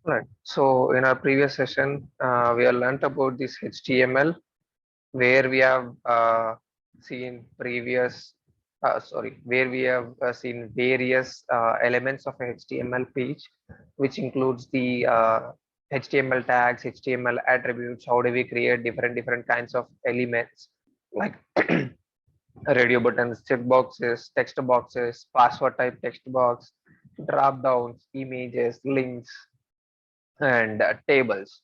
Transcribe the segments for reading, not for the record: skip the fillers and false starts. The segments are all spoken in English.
Right. So in our previous session, we have learnt about this HTML, where we have seen previous, where we have seen various elements of a HTML page, which includes the HTML tags, HTML attributes. How do we create different kinds of elements like radio buttons, check boxes, text boxes, password type text box, drop downs, images, links, and tables.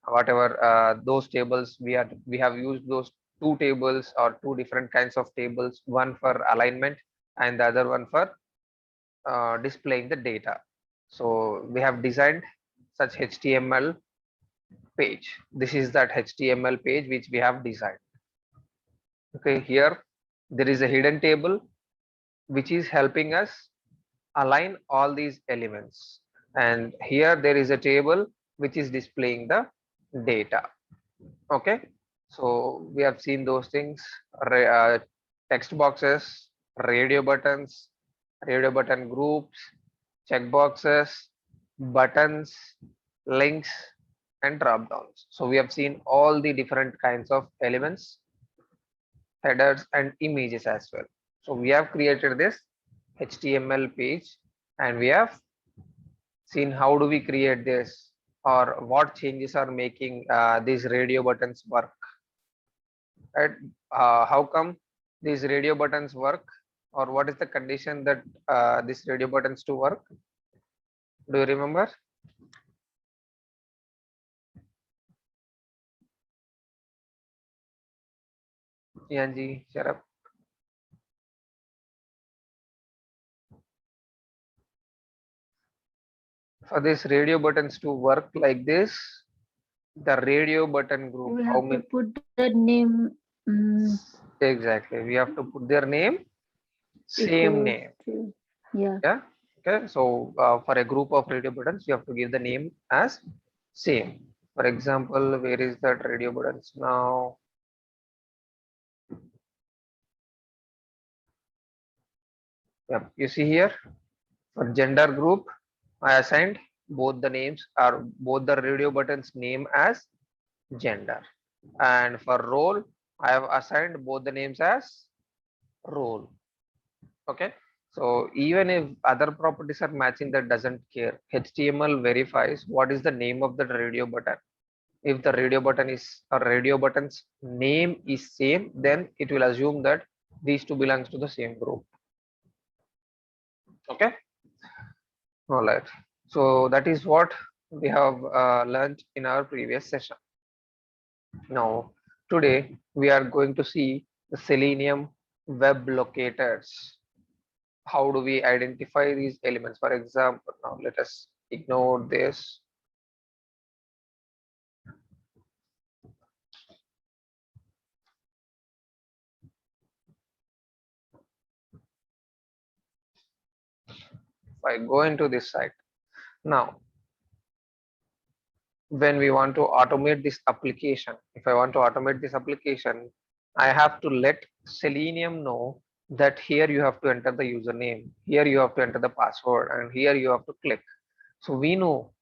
Whatever those tables, we have used those two tables or two different kinds of tables, one for alignment and the other one for displaying the data. So we have designed such HTML page. This is that HTML page which we have designed. Okay, here there is a hidden table which is helping us align all these elements, and here there is a table which is displaying the data. Okay, so we have seen those things: text boxes, radio buttons, radio button groups, check boxes, buttons, links, and drop downs. So we have seen all the different kinds of elements, headers, and images as well. So we have created this HTML page, and we have seen how do we create this, or what changes are making these radio buttons work, right? How come these radio buttons work, or what is the condition that these radio buttons to work? Do you remember? Yanji, Sharap. For these radio buttons to work like this, the radio button group, We how have to many? put the name Exactly, we have to put their name, same equals name. to, yeah. Yeah. Okay, so for a group of radio buttons, you have to give the name as same. For example, where is that radio buttons now? Yep, you see here, for gender group, I assigned both the names, or both the radio buttons name as gender, and for role, I have assigned both the names as role. Okay, so even if other properties are matching, that doesn't care. HTML verifies what is the name of the radio button. If the radio button is, or radio button's name is same, then it will assume that these two belongs to the same group. Okay, all right. So that is what we have learned in our previous session. Now today we are going to see the Selenium web locators. How do we identify these elements? For example, now let us ignore this. If I go into this site now, when we want to automate this application, if I want to automate this application, I have to let Selenium know that here you have to enter the username, here you have to enter the password, and here you have to click. So we know,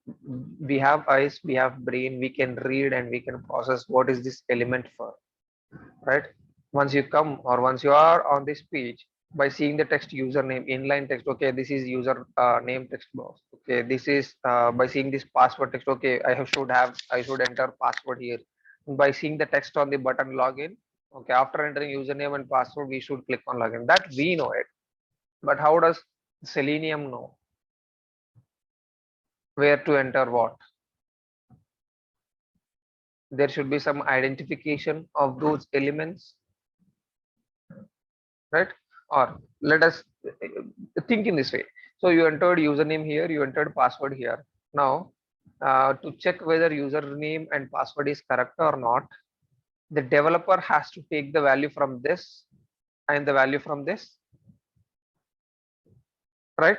we have eyes, we have brain, we can read and we can process what is this element for, right? Once you come, or once you are on this page, by seeing the text username, inline text, okay, this is user name text box. Okay, this is by seeing this password text, okay, I should enter password here. By seeing the text on the button login, okay, after entering username and password, we should click on login. That we know it. But how does Selenium know where to enter what? There should be some identification of those elements, right? Or let us think in this way. So you entered username here, you entered password here. Now to check whether username and password is correct or not, the developer has to take the value from this and the value from this, right?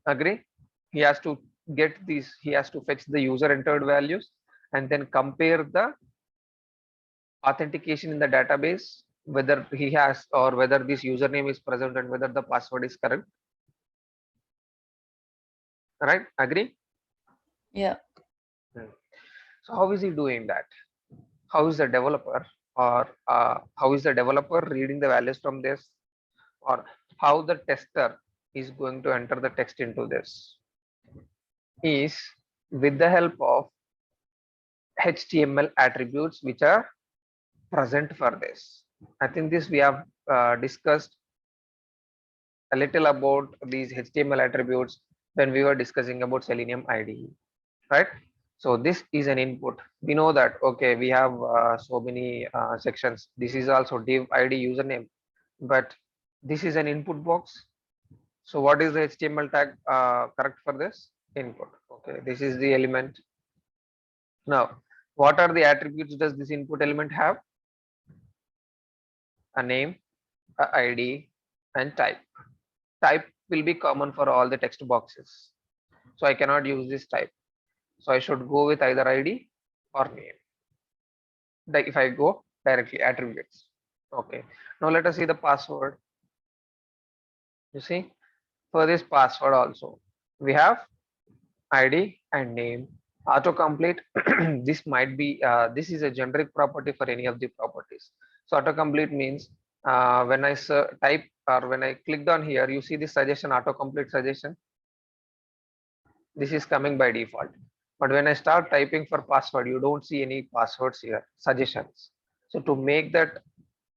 Agree? He has to get these, he has to fetch the user entered values and then compare the authentication in the database, whether he has, or whether this username is present and whether the password is correct. right? Agree? Yeah. So how is he doing that? How is the developer, or how is the developer reading the values from this, or how the tester is going to enter the text into this? Is with the help of HTML attributes which are present for this. I think this we have discussed a little about these HTML attributes when we were discussing about Selenium IDE, right? So this is an input. We know that, okay, we have so many sections. This is also div ID username, but this is an input box. So what is the HTML tag correct for this? Input. Okay, this is the element. Now, what are the attributes does this input element have? A name, a ID, and type. Type will be common for all the text boxes. So I cannot use this type. So I should go with either ID or name. Like if I go directly attributes. Okay. Now let us see the password. You see, for this password also, we have ID and name. Autocomplete, this might be, this is a generic property for any of the properties. So autocomplete means when I type or when I clicked on here, you see the suggestion, autocomplete suggestion. This is coming by default. But when I start typing for password, you don't see any passwords here, suggestions. So to make that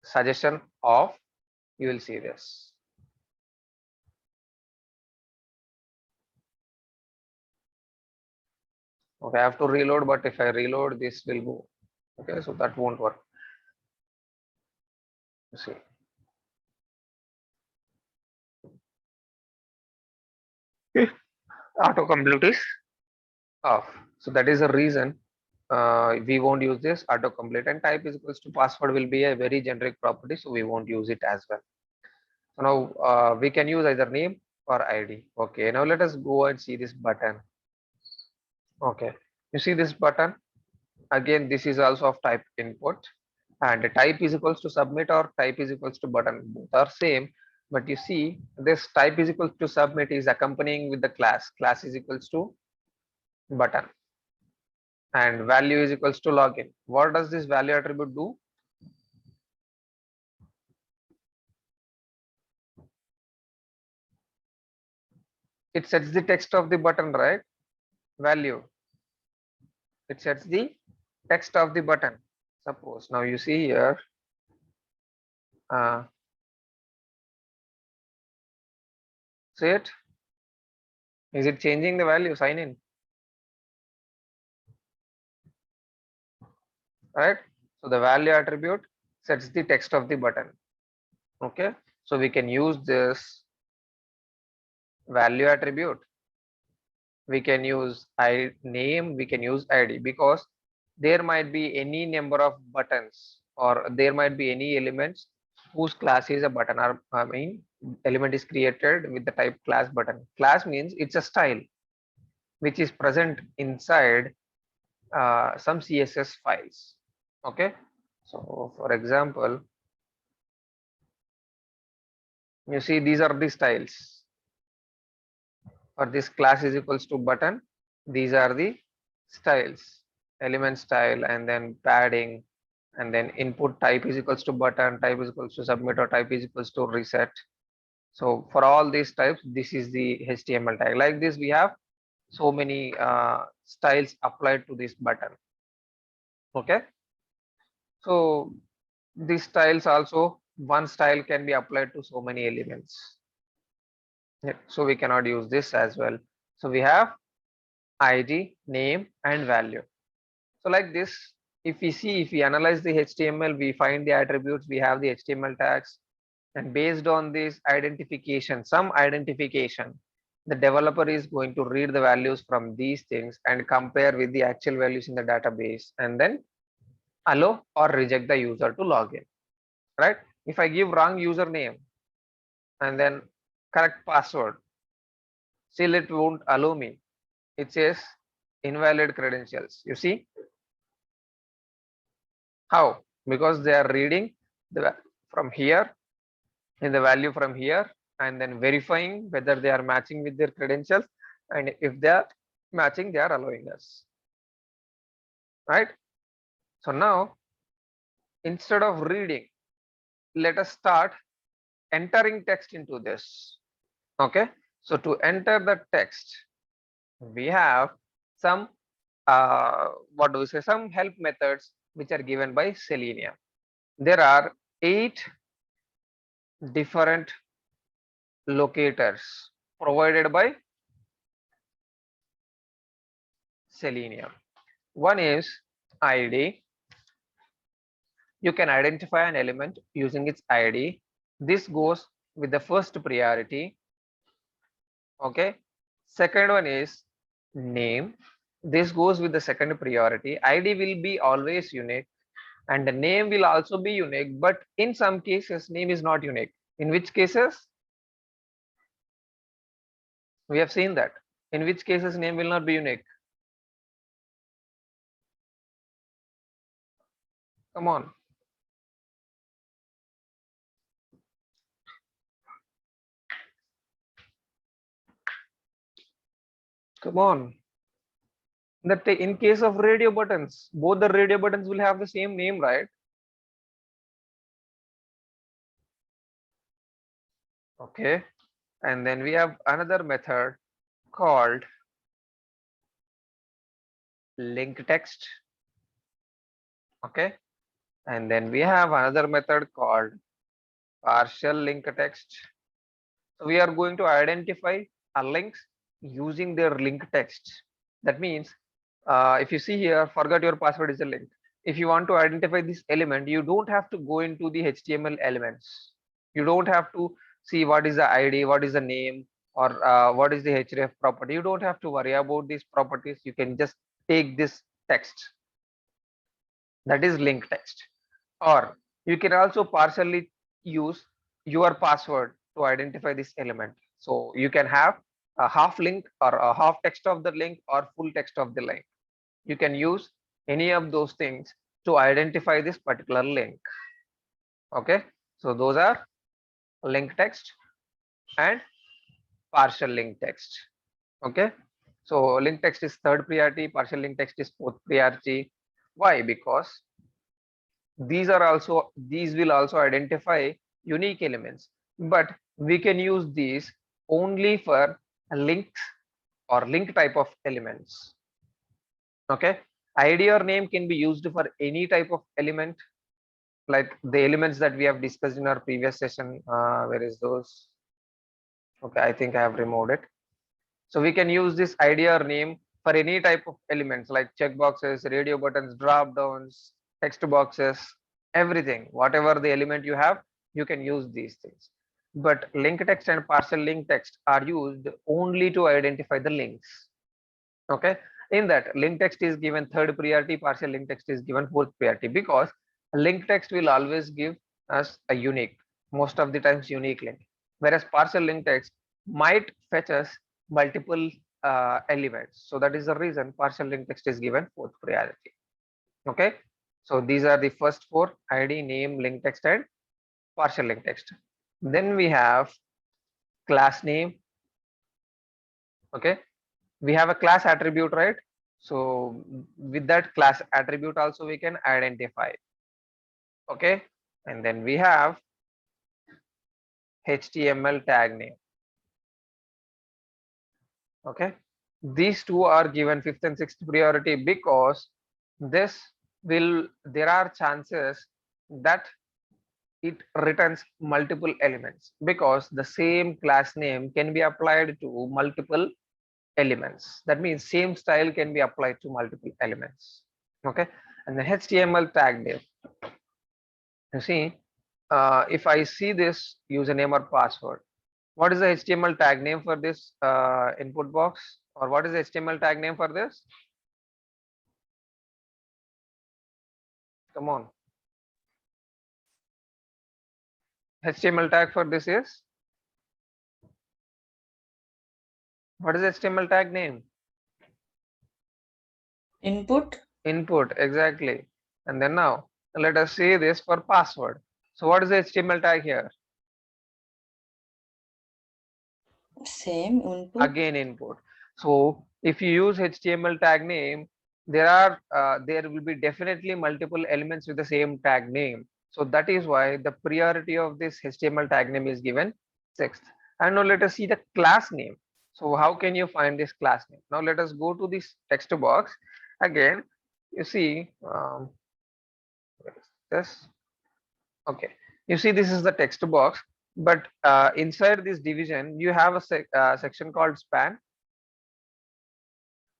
suggestion off, you will see this. Okay, I have to reload, but if I reload, this will go. Okay, so that won't work. You see. Autocomplete is off. So that is the reason we won't use this autocomplete, and type is equals to password will be a very generic property, so we won't use it as well. So now we can use either name or ID. Okay, now let us go and see this button. Okay, you see this button again, this is also of type input, and type is equals to submit or type is equals to button, both are same. But you see this type is equals to submit is accompanying with the class is equals to button, and value is equals to login. What does this value attribute do? It sets the text of the button, right? Value, it sets the text of the button. Suppose now you see here, see it, is it changing the value? Sign in, right? So the value attribute sets the text of the button. Okay, so we can use this value attribute, we can use name, we can use ID, because there might be any number of buttons, or there might be any elements whose class is a button, or I mean element is created with the type class button. Class means it's a style which is present inside some CSS files. Okay, so for example, you see these are the styles. For this class is equals to button, these are the styles, element style, and then padding, and then input type is equals to button, type is equals to submit, or type is equals to reset. So for all these types, this is the HTML tag. Like this, we have so many styles applied to this button. Okay, so these styles also, one style can be applied to so many elements. Yeah, so we cannot use this as well. So we have ID, name, and value. So like this, if we analyze the HTML, we find the attributes, we have the HTML tags, and based on this identification, some identification, the developer is going to read the values from these things and compare with the actual values in the database, and then allow or reject the user to log in, right? If I give wrong username and then correct password, still it won't allow me. It says invalid credentials. You see how? Because they are reading the from here, in the value from here, and then verifying whether they are matching with their credentials, and if they are matching, they are allowing us, right? So now instead of reading, let us start entering text into this. Okay, so to enter the text, we have some what do we say, some help methods which are given by Selenium. There are 8 different locators provided by Selenium. One is ID. You can identify an element using its ID. This goes with the first priority. Okay. Second one is name. This goes with the second priority. ID will be always unique and the name will also be unique, but in some cases name is not unique. In which cases? We have seen that. In which cases name will not be unique? Come on. Come on. That in case of radio buttons, both the radio buttons will have the same name, right? Okay. And then we have another method called link text. Okay. And then we have another method called partial link text. So we are going to identify a links using their link text. That means if you see here, forgot your password is a link. If you want to identify this element, you don't have to go into the HTML elements. You don't have to see what is the ID, what is the name, or what is the href property. You don't have to worry about these properties. You can just take this text, that is link text. Or you can also partially use your password to identify this element. So you can have a half link or a half text of the link or full text of the link. You can use any of those things to identify this particular link. Okay, so those are link text and partial link text. Okay, so link text is third priority, partial link text is fourth priority. Why? Because these will also identify unique elements, but we can use these only for links or link type of elements. Okay, ID or name can be used for any type of element, like the elements that we have discussed in our previous session. Where is those? Okay, I think I have removed it. So we can use this ID or name for any type of elements like checkboxes, radio buttons, drop downs, text boxes, everything. Whatever the element you have, you can use these things. But link text and partial link text are used only to identify the links. Okay, in that link text is given third priority, partial link text is given fourth priority, because link text will always give us a unique, most of the times unique link, whereas partial link text might fetch us multiple elements. So that is the reason partial link text is given fourth priority. Okay, so these are the first 4: ID, name, link text and partial link text. Then we have class name. Okay, we have a class attribute, right? So with that class attribute also we can identify. Okay, and then we have HTML tag name. Okay, these two are given 5th and 6th priority because there are chances that it returns multiple elements, because the same class name can be applied to multiple elements. That means same style can be applied to multiple elements. Okay, and the HTML tag name, you see, if I see this username or password, what is the HTML tag name for this input box, or what is the HTML tag name for this? Come on, HTML tag for this is, what is the HTML tag name? Input. Input, exactly. And then now let us see this for password. So what is the HTML tag here? Same input. Again input. So if you use HTML tag name, there will be definitely multiple elements with the same tag name. So that is why the priority of this HTML tag name is given sixth. And now let us see the class name. So how can you find this class name? Now let us go to this text box again. You see, what is this? Okay, you see this is the text box, but inside this division you have a section called span,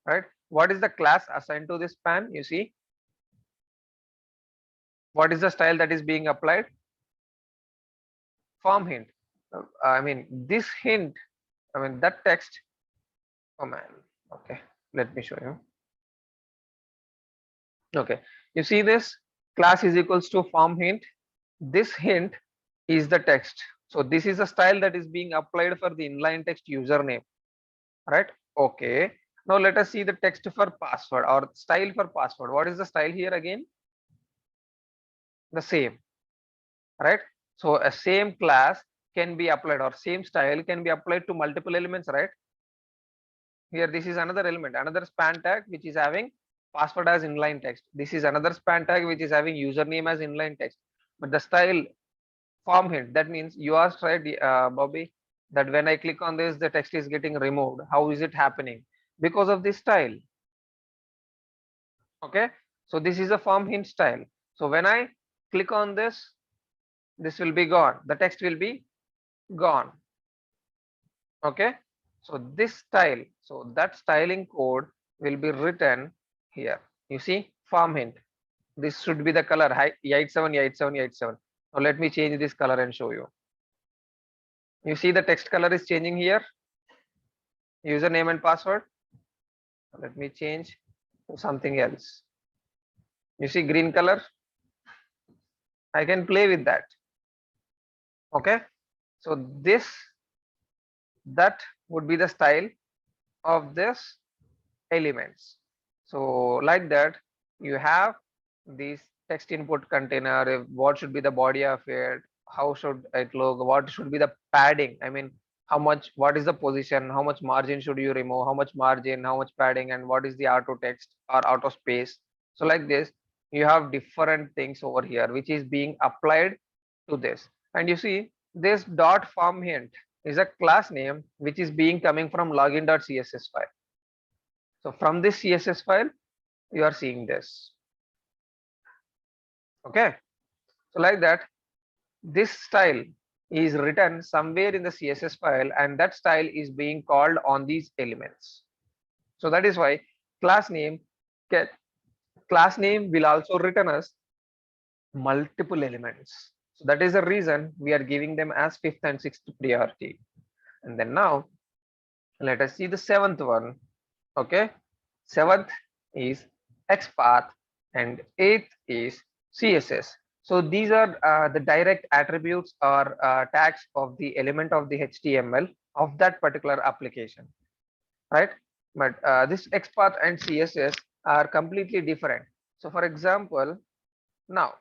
right? What is the class assigned to this span? You see, what is the style that is being applied? Form hint. I mean this hint, I mean that text. Oh man, okay, let me show you. Okay, you see this class is equals to form hint. This hint is the text. So this is a style that is being applied for the inline text username, right? Okay, now let us see the text for password or style for password. What is the style here again? The same, right? So a same class can be applied or same style can be applied to multiple elements, right? Here this is another element, another span tag which is having password as inline text. This is another span tag which is having username as inline text. But the style form hint, that means you asked, right, Bobby, that when I click on this the text is getting removed. How is it happening? Because of this style. Okay, so this is a form hint style. So when I click on this will be gone, the text will be gone. Okay, so this style, so that styling code will be written here. You see, form hint, this should be the color 878787. Now let me change this color and show you. You see the text color is changing here, username and password. Let me change to something else. You see green color, I can play with that. Okay, so that would be the style of this elements. So like that, you have this text input container, what should be the body of it, how should it look, what should be the padding, I mean how much, what is the position, how much margin should you remove, how much margin, how much padding, and what is the auto text or auto space. So like this, you have different things over here which is being applied to this. And you see this dot form hint is a class name which is being coming from login.css file. So from this CSS file, you are seeing this. Okay. So like that, this style is written somewhere in the CSS file, and that style is being called on these elements. So that is why class name will also return us multiple elements. So that is the reason we are giving them as fifth and sixth priority. And then now let us see the seventh one. Okay, seventh is XPath and eighth is CSS. So these are the direct attributes or tags of the element of the HTML of that particular application, right? But this XPath and CSS are completely different. So for example, now,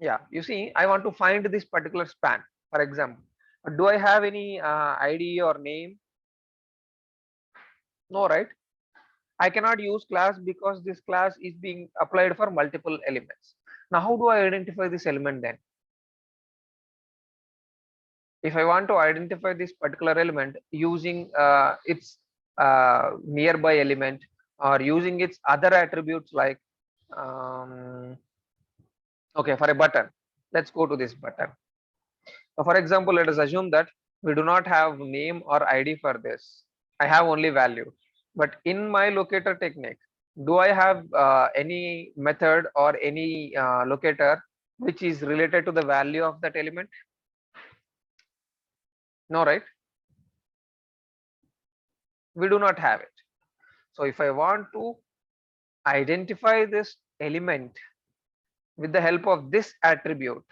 yeah, you see, I want to find this particular span. For example, do I have any ID or name? No, right? I cannot use class because this class is being applied for multiple elements. Now, how do I identify this element then? If I want to identify this particular element using its nearby element or using its other attributes like, okay, for a button, let's go to this button. So for example, let us assume that we do not have name or ID for this. I have only value. But in my locator technique, do I have any method or any locator which is related to the value of that element? No, right? We do not have it. So if I want to identify this element with the help of this attribute,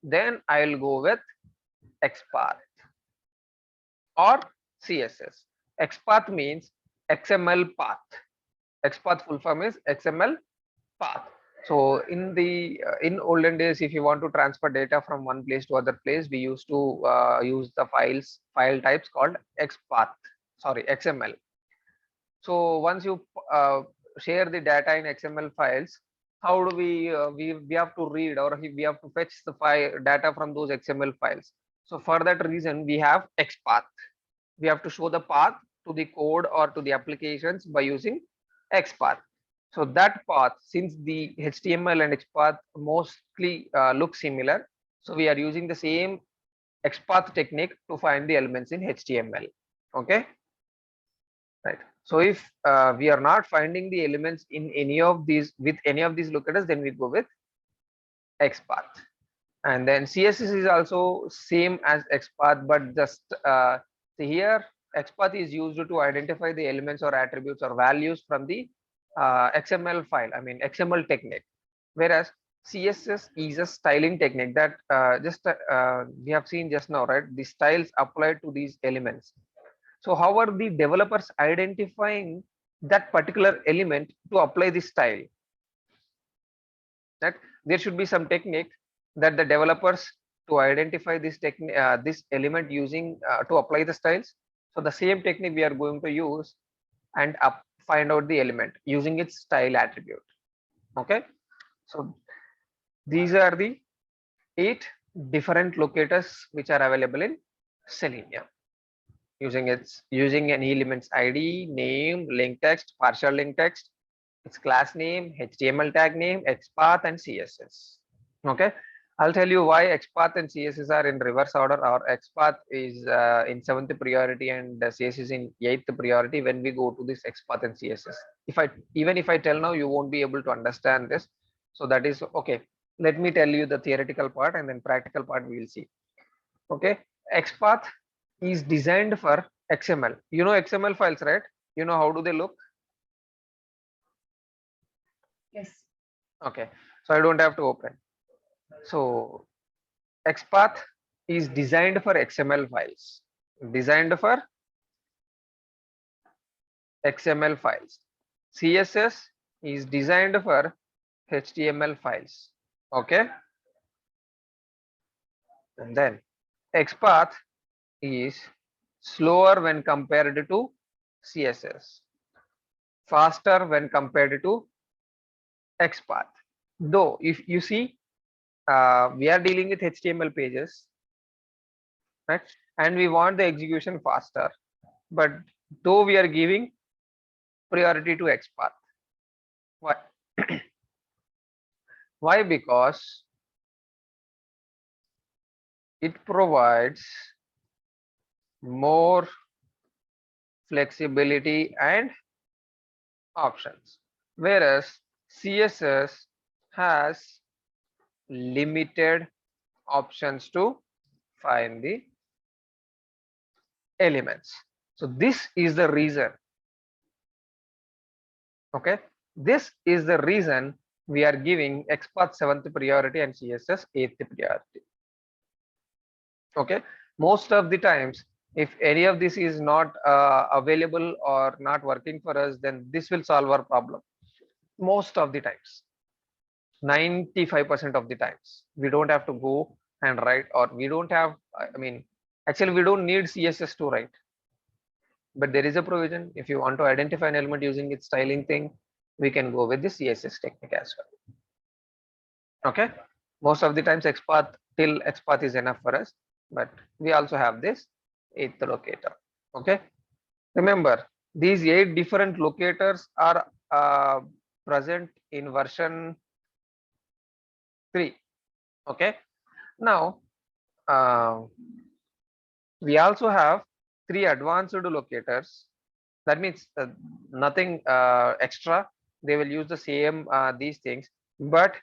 then I will go with XPath or CSS. XPath means XML path. XPath full form is XML path. So in the in olden days, if you want to transfer data from one place to other place, we used to use the file types called XPath. sorry, XML. So once you share the data in XML files, how do we have to read, or we have to fetch the file data from those XML files? So for that reason, we have XPath. We have to show the path to the code or to the applications by using XPath. So that path, since the HTML and XPath mostly look similar, so we are using the same XPath technique to find the elements in HTML. Okay, right. So if we are not finding the elements in any of these with any of these locators, then we go with XPath. And then CSS is also same as XPath, but just see here XPath is used to identify the elements or attributes or values from the XML file, I mean XML technique, whereas CSS is a styling technique that we have seen just now, right? The styles applied to these elements. So how are the developers identifying that particular element to apply the style? That there should be some technique that the developers to identify this technique, this element using to apply the styles. So the same technique we are going to use and find out the element using its style attribute. Okay, so these are the 8 different locators which are available in Selenium. Using an element's ID, name, link text, partial link text, its class name, HTML tag name, XPath, and CSS. Okay, I'll tell you why XPath and CSS are in reverse order, or XPath is in 7th priority and CSS in 8th priority when we go to this XPath and CSS. Even if I tell now, you won't be able to understand this. So that is okay. Let me tell you the theoretical part, and then practical part we will see. Okay, XPath is designed for XML. You know XML files, right? You know how do they look? Yes. Okay, so I don't have to open. So XPath is designed for XML files. Designed for XML files. CSS is designed for HTML files. Okay, and then XPath is slower when compared to CSS, faster when compared to XPath. Though if you see, we are dealing with HTML pages, right? And we want the execution faster, but though we are giving priority to XPath. Why? Why? Because it provides more flexibility and options, whereas CSS has limited options to find the elements. So this is the reason. Okay, this is the reason we are giving XPath 7th priority and CSS 8th priority. Okay, most of the times, if any of this is not available or not working for us, then this will solve our problem. Most of the times, 95% of the times, we don't have to go and write, or we don't have, I mean, actually we don't need CSS to write, but there is a provision. If you want to identify an element using its styling thing, we can go with the CSS technique as well. Okay, most of the times XPath till XPath is enough for us, but we also have this 8th locator. Okay, remember these 8 different locators are present in version 3. Okay, now we also have 3 advanced locators. That means nothing extra. They will use the same these things, but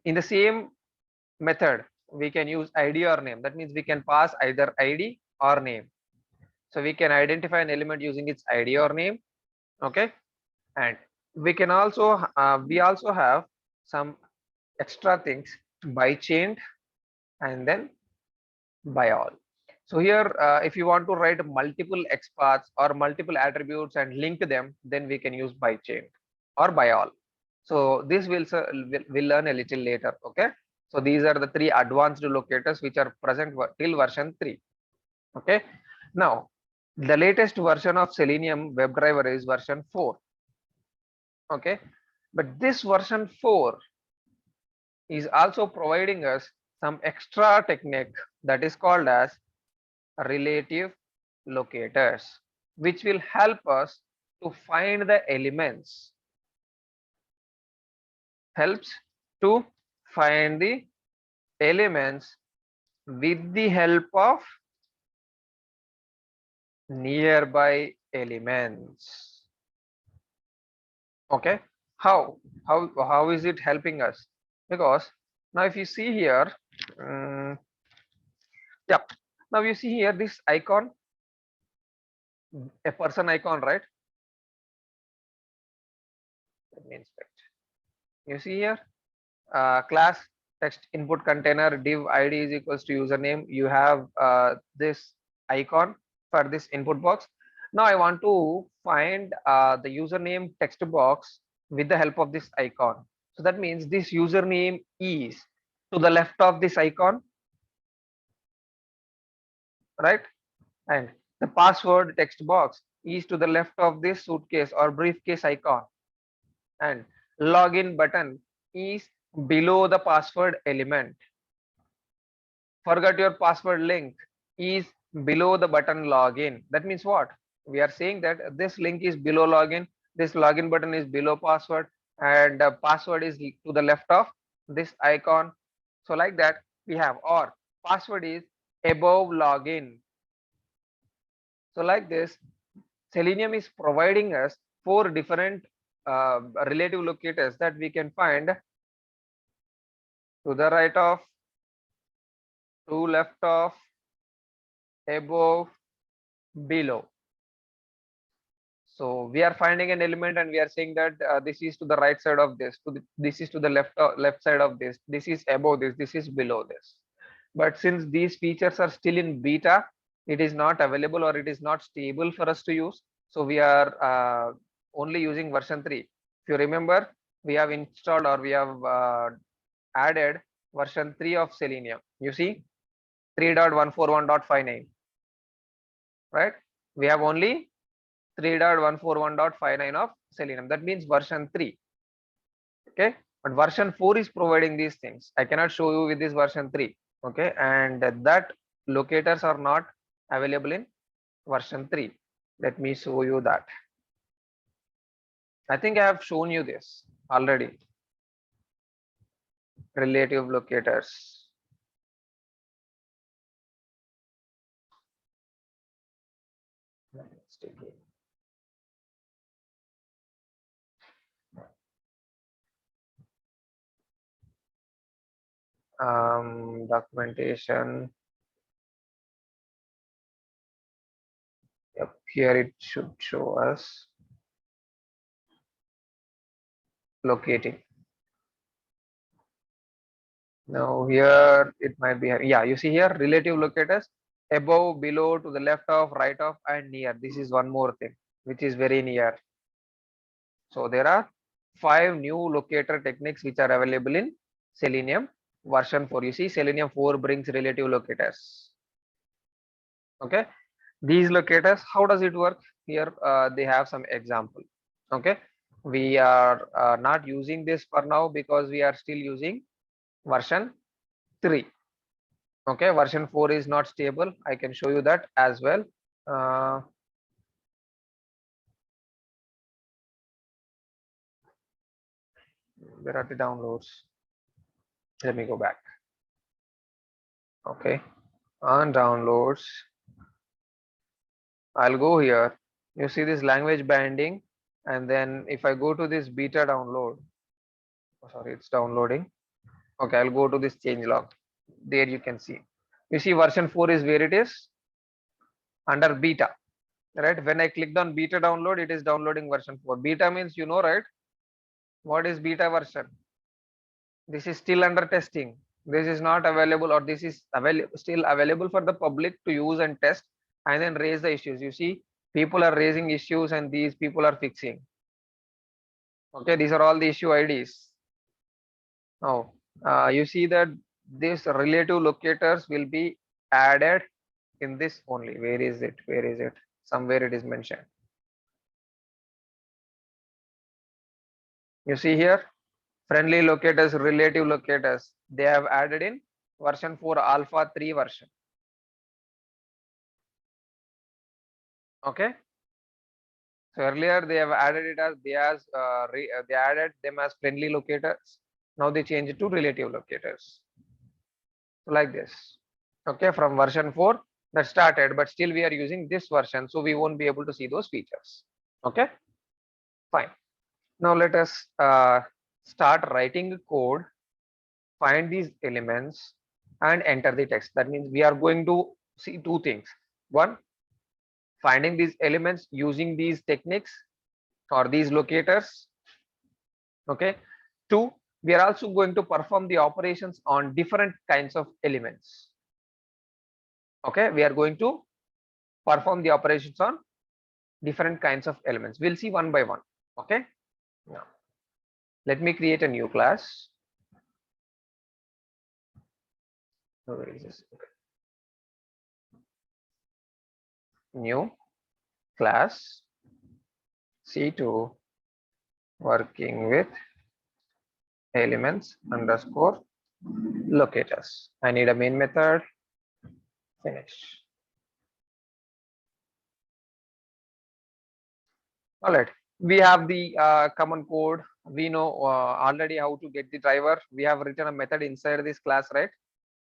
in the same method we can use ID or name. That means we can pass either ID or name. So we can identify an element using its ID or name. Okay, and we can also we also have some extra things, by chained and then by all. So here if you want to write multiple XPaths or multiple attributes and link them, then we can use by chained or by all. So this we'll learn a little later. Okay, so these are the 3 advanced locators which are present till version 3. Okay, now The latest version of Selenium WebDriver is version 4. Okay, but this version 4 is also providing us some extra technique that is called as relative locators, which will help us to find the elements, helps to find the elements with the help of nearby elements. Okay, how is it helping us? Because now if you see here, yeah, now you see here this icon, a person icon, right? Let me inspect. You see here, class text input container div id is equals to username. You have this icon for this input box. Now I want to find the username text box with the help of this icon. So that means this username is to the left of this icon, right? And the password text box is to the left of this suitcase or briefcase icon, and login button is below the password element. Forgot your password link is below the button login. That means what? We are saying that this link is below login, this login button is below password, and password is to the left of this icon. So like that we have, or password is above login. So like this, Selenium is providing us 4 different relative locators that we can find to the right of, to left of, above, below. So we are finding an element and we are saying that this is to the right side of this, this is to the left side of this is above this is below this. But since these features are still in beta, it is not available or it is not stable for us to use. So we are only using version 3. If you remember, we have installed or we have added version 3 of Selenium. You see 3.141.59, right? We have only 3.141.59 of Selenium. That means version 3. Okay, but version 4 is providing these things. I cannot show you with this version 3. Okay, and that locators are not available in version 3. Let me show you that. I think I have shown you this already. Relative locators. Let's take it. Documentation. Yep, here it should show us locating. Now here it might be, yeah, you see here relative locators above, below, to the left of, right of, and near. This is one more thing which is very near. So there are 5 new locator techniques which are available in Selenium version 4. You see Selenium 4 brings relative locators. Okay, these locators, how does it work? Here they have some example. Okay, we are not using this for now because we are still using version 3. Okay, version 4 is not stable. I can show you that as well. Where are the downloads? Let me go back. Okay, on downloads, I'll go here. You see this language binding, and then if I go to this beta download, oh, sorry, it's downloading. Okay, I'll go to this changelog. There you can see. You see version 4 is where it is, under beta, right? When I clicked on beta download, it is downloading version 4. Beta means, you know, right? What is beta version? This is still under testing. This is not available, or this is still available for the public to use and test and then raise the issues. You see, people are raising issues and these people are fixing. Okay, these are all the issue IDs. Now you see that these relative locators will be added in this only. Where is it? Where is it? somewhere it is mentioned. You see here, friendly locators, relative locators, they have added in version 4 alpha 3 version. Okay. So earlier they have added it as they added them as friendly locators. Now they change it to relative locators. So like this. Okay, from version 4 that started, but still we are using this version, so we won't be able to see those features. Okay, fine. Now let us start writing code, find these elements and enter the text. That means we are going to see two things. One, finding these elements using these techniques or these locators. Okay. Two, we are also going to perform the operations on different kinds of elements. Okay, we are going to perform the operations on different kinds of elements. We'll see one by one. Okay. Now let me create a new class. Where is this? Okay. New class C2 working with elements underscore locators. I need a main method. Finish. All right, we have the common code. We know already how to get the driver. We have written a method inside this class, right?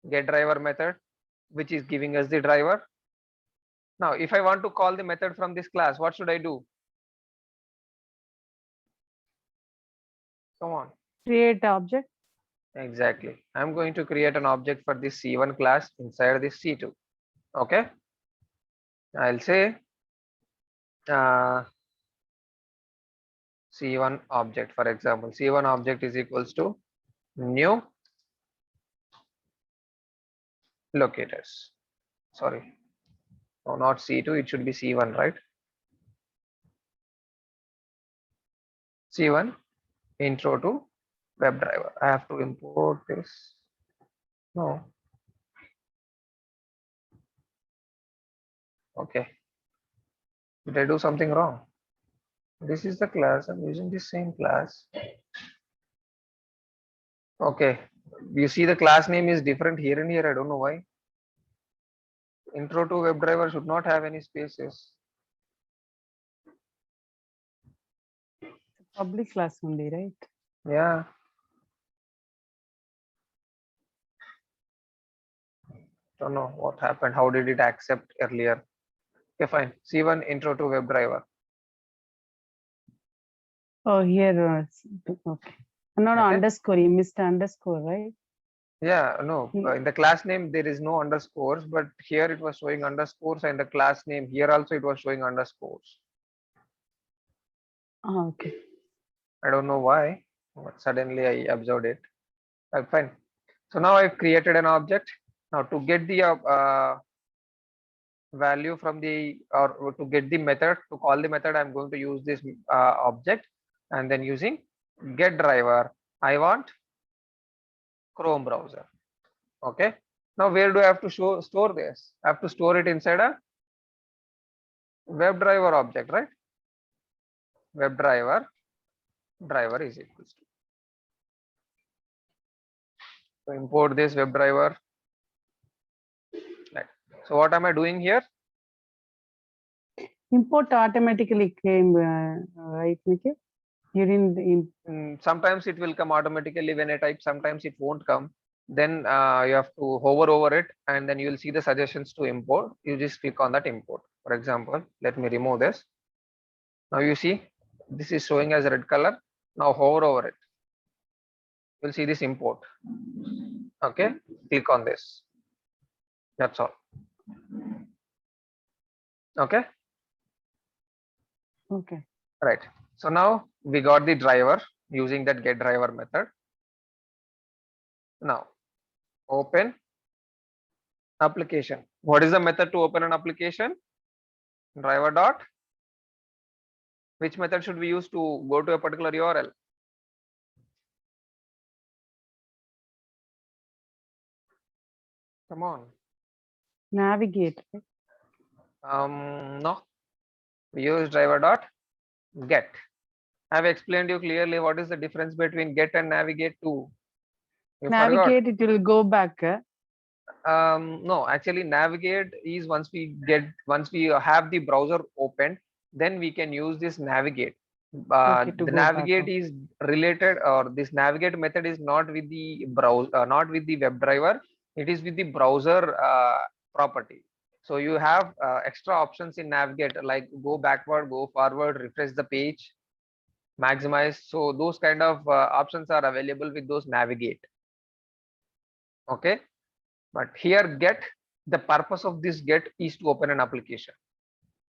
Get driver method, which is giving us the driver. Now if I want to call the method from this class, what should I do? Come on. Create object. Exactly, I'm going to create an object for this C1 class inside this C2. Okay, I'll say C1 object. For example, C1 object is equals to new locators. Sorry, no, not C2, it should be C1, right? C1 intro to WebDriver. I have to import this. No. Okay. Did I do something wrong? This is the class. I'm using the same class. Okay. You see the class name is different here and here. I don't know why. Intro to WebDriver should not have any spaces. Public class only, right? Yeah. Don't know what happened. How did it accept earlier? Okay, fine. C1 intro to WebDriver. Oh, here. Okay. No, no, Okay. underscore. You missed underscore, right? Yeah, no. Mm. In the class name there is no underscores, but here it was showing underscores, and the class name here also it was showing underscores. Oh, okay. I don't know why, but suddenly I observed it. Fine. So now I've created an object. Now to get the value from the, or to get the method, to call the method, I'm going to use this object, and then using get driver, I want Chrome browser. Okay. Now where do I have to store this? I have to store it inside a WebDriver object, right? WebDriver driver is equals to. So import this WebDriver. Right. So what am I doing here? Import automatically came, right, Nikhil? You didn't. Sometimes it will come automatically when I type, sometimes it won't come. Then you have to hover over it, and then you will see the suggestions to import. You just click on that import. For example, let me remove this. Now you see this is showing as red color. Now hover over it. You'll see this import. Okay, click on this. That's all. Okay. Okay. Right. So now we got the driver using that get driver method. Now open application. What is the method to open an application? Driver dot. Which method should we use to go to a particular URL? Come on. Navigate. Right? No. We use driver dot get. I have explained you clearly what is the difference between get and navigate too. You forgot? Navigate, it will go back. No, actually navigate is once we have the browser open, then we can use this navigate. Okay, to The go back, navigate okay. is related, or this navigate method is not with the browser, not with the WebDriver. It is with the browser property. So you have extra options in navigate, like go backward, go forward, refresh the page, maximize. So those kind of options are available with those navigate. Okay. But here get, the purpose of this get is to open an application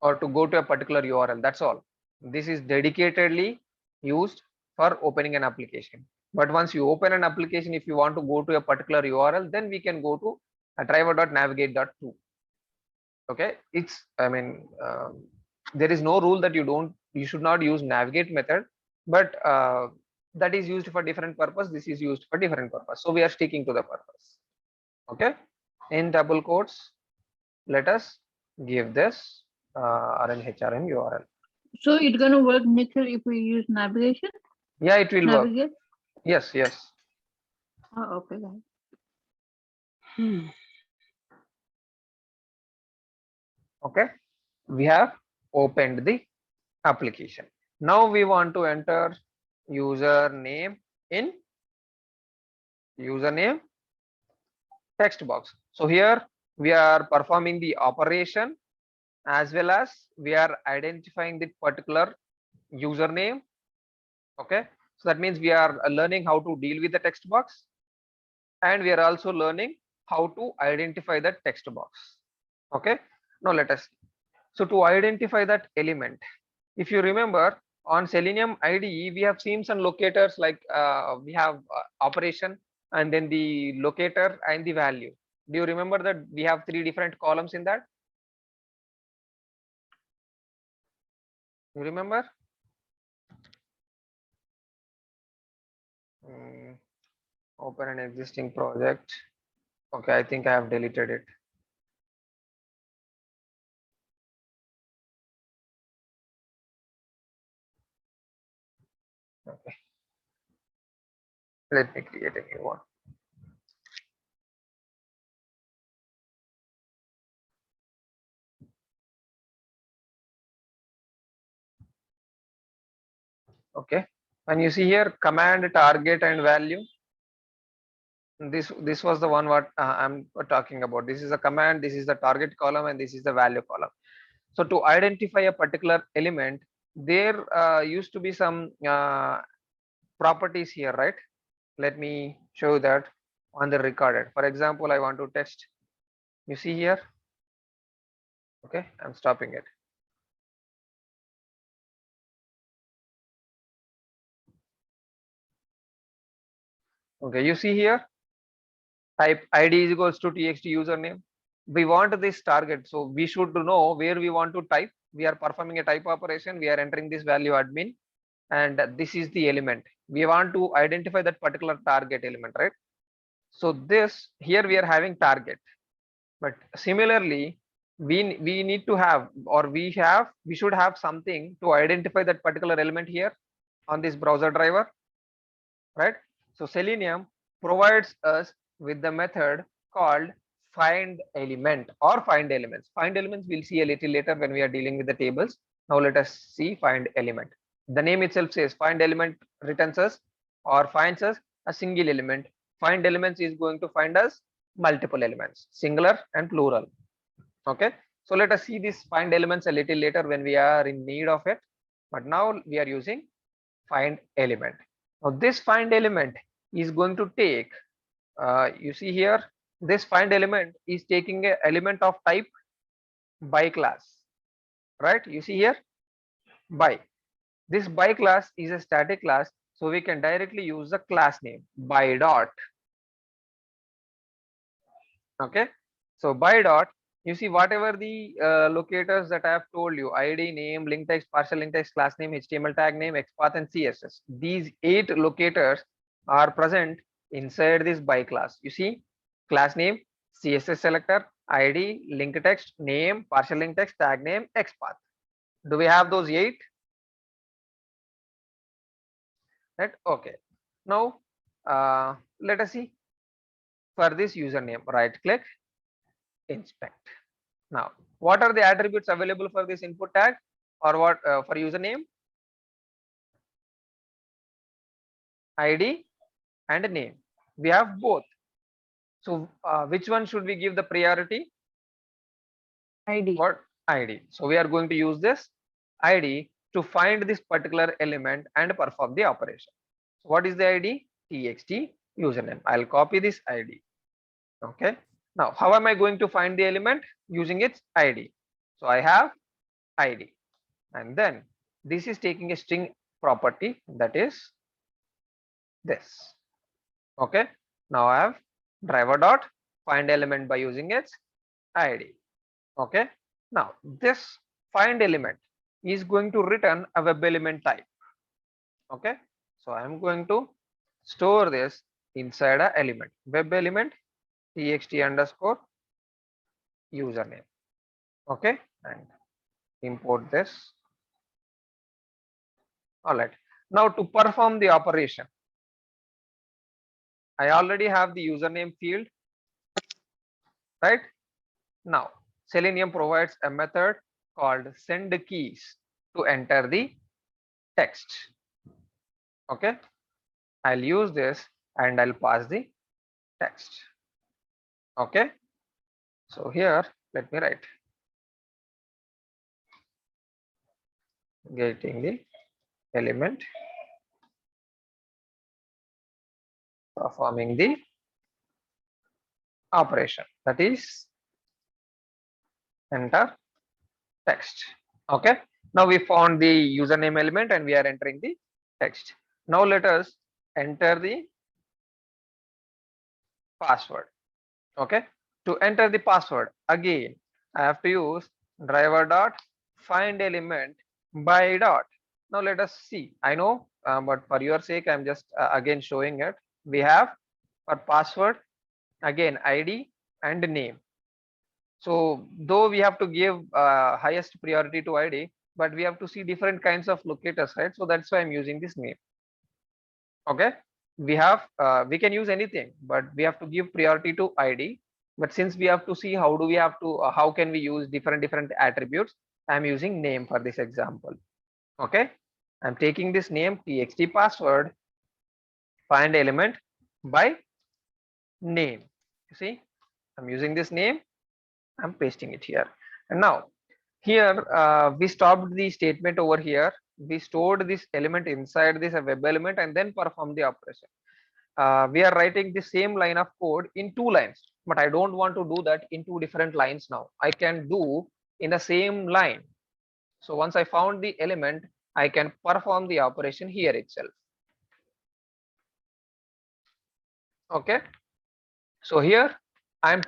or to go to a particular URL. That's all. This is dedicatedly used for opening an application. But once you open an application, if you want to go to a particular URL, then we can go to a driver.navigate.to. Okay, it's, I mean, there is no rule that you should not use navigate method, but that is used for different purpose. This is used for different purpose. So we are sticking to the purpose. Okay, in double quotes, let us give this RNHRM URL. So it's gonna work next year if we use navigation? Yeah, it will work. Navigate? Yes, yes. Oh, okay, guys. Okay, we have opened the application. Now we want to enter username in username text box. So here we are performing the operation, as well as we are identifying the particular username. Okay, so that means we are learning how to deal with the text box, and we are also learning how to identify that text box. Okay, now let us see. So to identify that element, if you remember, on Selenium IDE we have seen some locators, like we have operation, and then the locator and the value. Do you remember that we have 3 different columns in that? You remember? Open an existing project. Okay, I think I have deleted it. Okay, let me create a new one. Okay, and you see here command, target, and value. This was the one what I'm talking about. This is a command, this is the target column, and this is the value column. So to identify a particular element, there used to be some properties here, right? Let me show that on the recorded. For example, I want to test. You see here. Okay, I'm stopping it. Okay, you see here, type id is equals to txt username. We want this target, so we should know where we want to type. We are performing a type operation, we are entering this value admin, and this is the element. We want to identify that particular target element, right? So this here we are having target, but similarly we need to have, or we should have something to identify that particular element here on this browser driver, right? So Selenium provides us with the method called find element or find elements. Find elements we'll see a little later when we are dealing with the tables. Now let us see find element. The name itself says find element returns us or finds us a single element. Find elements is going to find us multiple elements, singular and plural. Okay, so let us see this find elements a little later when we are in need of it, but now we are using find element. Now this find element is going to take, you see here, this find element is taking a element of type by class, right? You see here, by. This by class is a static class, so we can directly use the class name by dot. Okay, so by dot, you see whatever the locators that I have told you, id, name, link text, partial link text, class name, html tag name, XPath, and css, these 8 locators are present inside this by class. You see, class name, css selector, id, link text, name, partial link text, tag name, XPath. Do we have those 8? Right. Okay. Now let us see. For this username, right click, inspect. Now, what are the attributes available for this input tag, or what for username? ID and name. We have both. So which one should we give the priority? ID. What? ID. So we are going to use this ID to find this particular element and perform the operation. So what is the ID? txt username. I'll copy this ID. Okay. Now, how am I going to find the element? Using its ID. So I have ID, and then this is taking a string property, that is this. Okay. Now I have driver dot find element by using its ID. Okay. Now this find element is going to return a web element type. Okay. So I am going to store this inside a element, web element txt underscore username. Okay, and import this. All right. Now to perform the operation, I already have the username field, right? Now Selenium provides a method called send keys to enter the text. Okay, I'll use this and I'll pass the text. Okay, so here let me write getting the element, performing the operation, that is enter text. Okay, now we found the username element and we are entering the text. Now let us enter the password. Okay, to enter the password, again I have to use driver dot find element by dot. Now let us see. I know, but for your sake I'm just again showing it. We have for password again ID and name. So though we have to give highest priority to ID, but we have to see different kinds of locators, right? So that's why I'm using this name. Okay, we have we can use anything, but we have to give priority to ID. But since we have to see how do we have to how can we use different attributes, I'm using name for this example. Okay, I'm taking this name txt password find element by name. You see, I'm using this name, I'm pasting it here. And now here we stopped the statement over here. We stored this element inside this web element and then perform the operation. We are writing the same line of code in 2 lines, but I don't want to do that in 2 different lines. Now I can do in the same line. So once I found the element, I can perform the operation here itself. Okay, so here I'm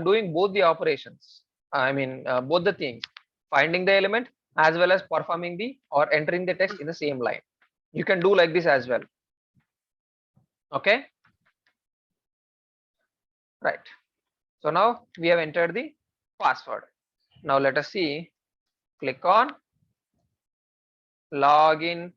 doing both the operations. I mean both the things, finding the element as well as performing the or entering the text in the same line. You can do like this as well. Okay, right. So now we have entered the password. Now let us see, click on login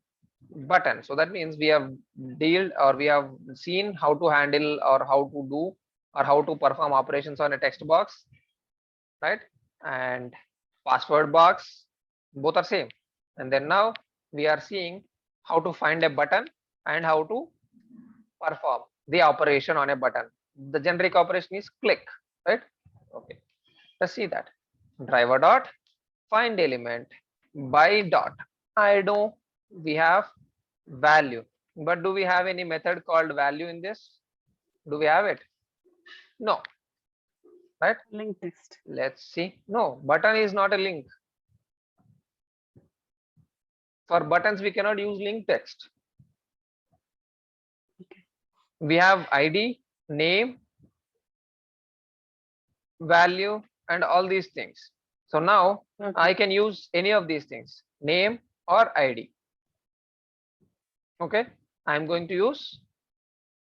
button. So that means we have dealt or we have seen how to handle or how to do or how to perform operations on a text box, right? And password box, both are same. And then now we are seeing how to find a button and how to perform the operation on a button. The generic operation is click, right? Okay, let's see that. Driver dot find element by dot. I know we have value, but do we have any method called value in this? Do we have it? No, right? Link text. Let's see. No, button is not a link. For buttons we cannot use link text. Okay. We have ID, name, value, and all these things. So now Okay. I can use any of these things, name or ID. Okay, I'm going to use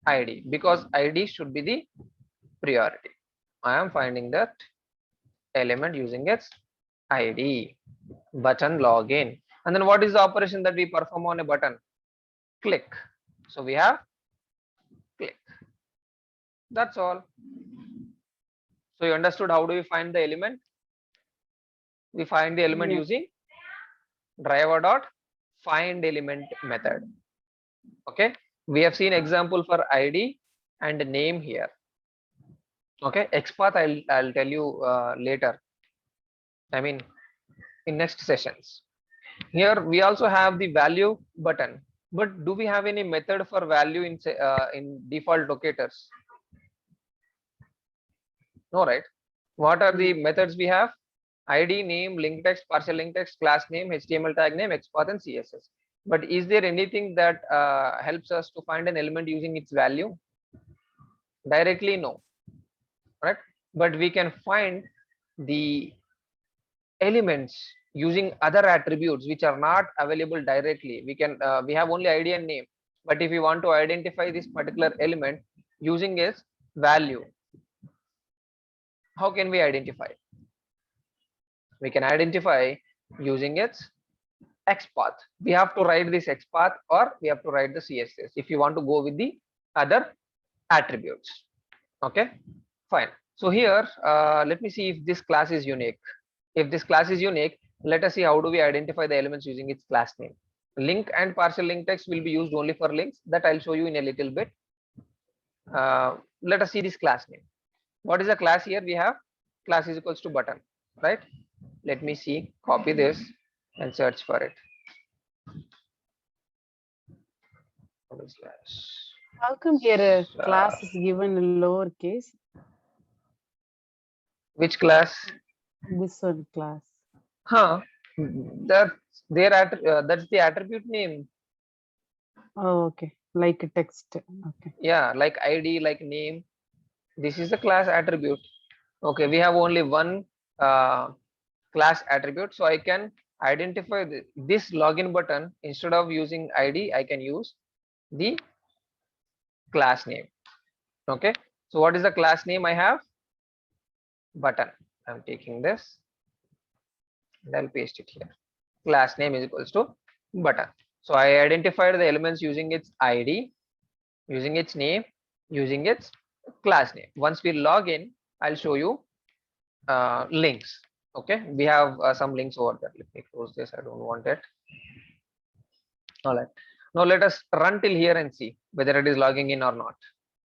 ID because ID should be the priority. I am finding that element using its ID. button login. And then what is the operation that we perform on a button? Click. So we have click. That's all. So you understood how do we find the element? We find the element Yeah. using driver dot find element method. Okay, we have seen example for id and name here. Okay, XPath I'll tell you later. I mean in next sessions. Here we also have the value button, but do we have any method for value in default locators? No, right? What are the methods we have? ID, name, link text, partial link text, class name, HTML tag name, XPath, and CSS. But is there anything that helps us to find an element using its value? Directly, no. Right? But we can find the elements using other attributes which are not available directly. We have only ID and name. But if we want to identify this particular element using its value, how can we identify? We can identify using its XPath. We have to write this XPath or we have to write the CSS if you want to go with the other attributes. Okay, fine. So here, let me see if this class is unique. If this class is unique, let us see how do we identify the elements using its class name. Link and partial link text will be used only for links. That I'll show you in a little bit. Let us see this class name. What is the class here? We have class is equals to button, right? Let me see, copy this and search for it. How come here class is given in lowercase? Which class? This one class. Huh? That's the attribute name. Oh, okay. Like a text. Okay. Yeah, like ID, like name. This is the class attribute. Okay, we have only one class attribute, so I can identify this login button. Instead of using ID, I can use the class name. Okay, so what is the class name I have? Button. I'm taking this and I'll paste it here. Class name is equals to button. So I identified the elements using its ID, using its name, using its class name. Once we log in, I'll show you links. Okay, we have some links over there. Let me close this. I don't want it. All right. Now let us run till here and see whether it is logging in or not.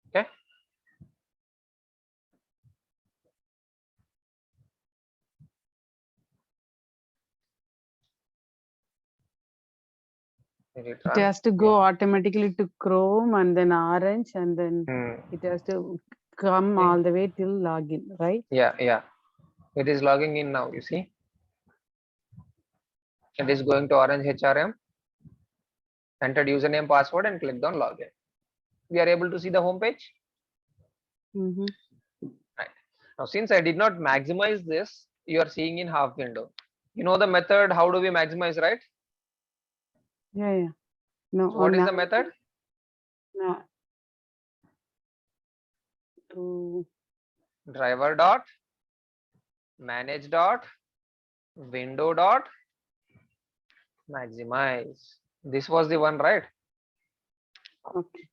Okay. It has to go automatically to Chrome and then Orange and then it has to come all the way till login, right? Yeah, yeah. It is logging in now, you see. It is going to Orange HRM, entered username, password, and clicked on login. We are able to see the home page. Right. Now, since I did not maximize this, you are seeing in half window. You know the method, how do we maximize, right? Yeah, yeah. No. So what is the method? No. To Driver dot manage dot window dot maximize. This was the one, right? okay.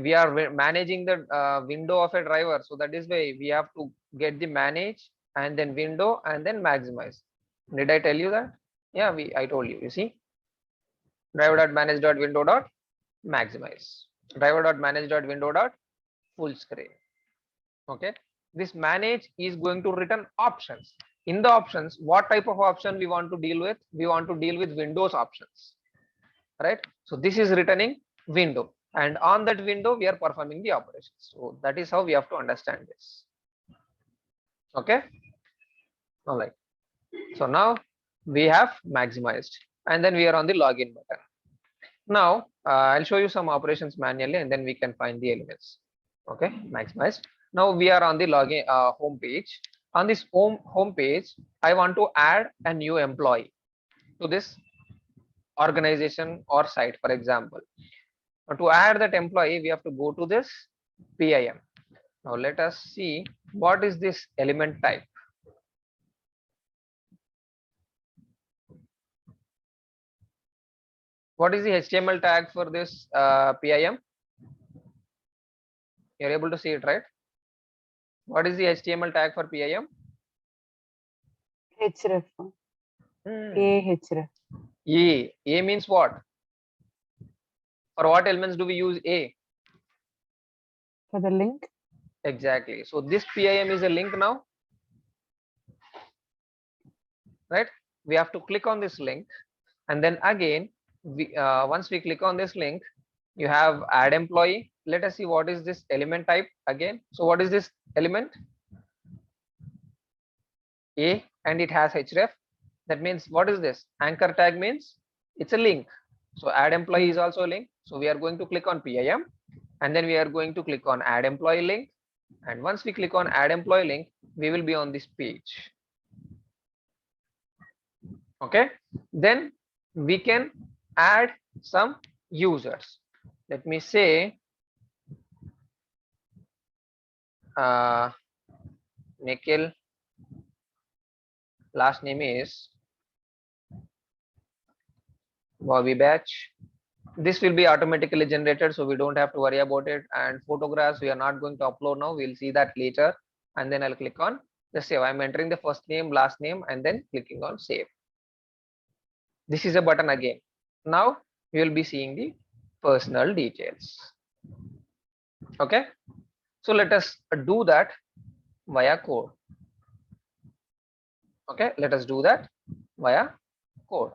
We are managing the window of a driver, so that is why we have to get the manage and then window and then maximize. Did I tell you that? Yeah, I told you. You see, driver dot manage dot window dot maximize. Driver dot manage dot window dot full screen. Okay, this manage is going to return options. In the options, what type of option we want to deal with? We want to deal with Windows options, right? So this is returning window, and on that window we are performing the operations. So that is how we have to understand this. Okay, all right. So now we have maximized, and then we are on the login button. Now I'll show you some operations manually, and then we can find the elements. Okay, maximized. Now we are on the login home page. On this home page, I want to add a new employee to this organization or site. For example, to add that employee, we have to go to this PIM. Now let us see what is this element type. What is the HTML tag for this PIM? You're able to see it, right? What is the HTML tag for PIM? href. Ahref. A means what? For what elements do we use A? For the link. Exactly. So this PIM is a link now, right? We have to click on this link, and then again, once we click on this link, you have add employee. Let us see what is this element type again. So what is this element? A, and it has href. That means what is this? Anchor tag means it's a link. So add employee is also a link. So we are going to click on PIM, and then we are going to click on add employee link. And once we click on add employee link, we will be on this page. Okay, then we can add some users. Let me say Nikhil, last name is Bobby Batch. This will be automatically generated, so we don't have to worry about it. And photographs we are not going to upload now, we'll see that later. And then I'll click on the save. I'm entering the first name, last name, and then clicking on save. This is a button again. Now you will be seeing the personal details. Okay, so let us do that via code. Okay, let us do that via code.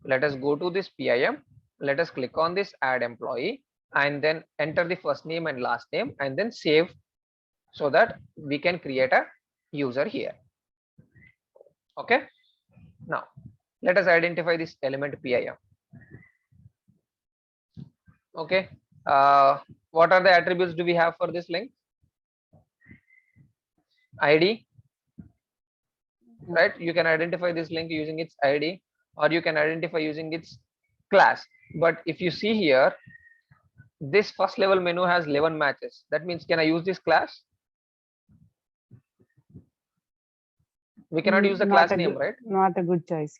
Let us go to this PIM. Let us click on this add employee and then enter the first name and last name and then save, so that we can create a user here. Okay, now let us identify this element PIM. Okay, what are the attributes do we have for this link? ID, right? You can identify this link using its ID, or you can identify using its class. But if you see here, this first level menu has 11 matches. That means, can I use this class? We cannot use the class name, right? Not a good choice.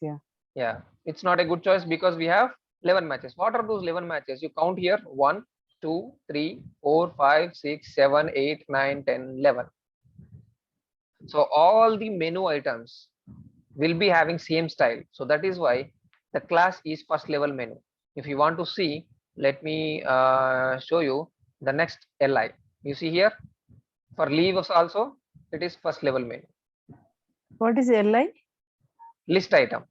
Yeah, it's not a good choice because we have 11 matches. What are those 11 matches? You count here: 1, 2, 3, 4, 5, 6, 7, 8, 9, 10, 11. So all the menu items will be having same style. So that is why the class is first level menu. If you want to see, let me show you the next LI. You see here, for leaves also, it is first level menu. What is LI? List item.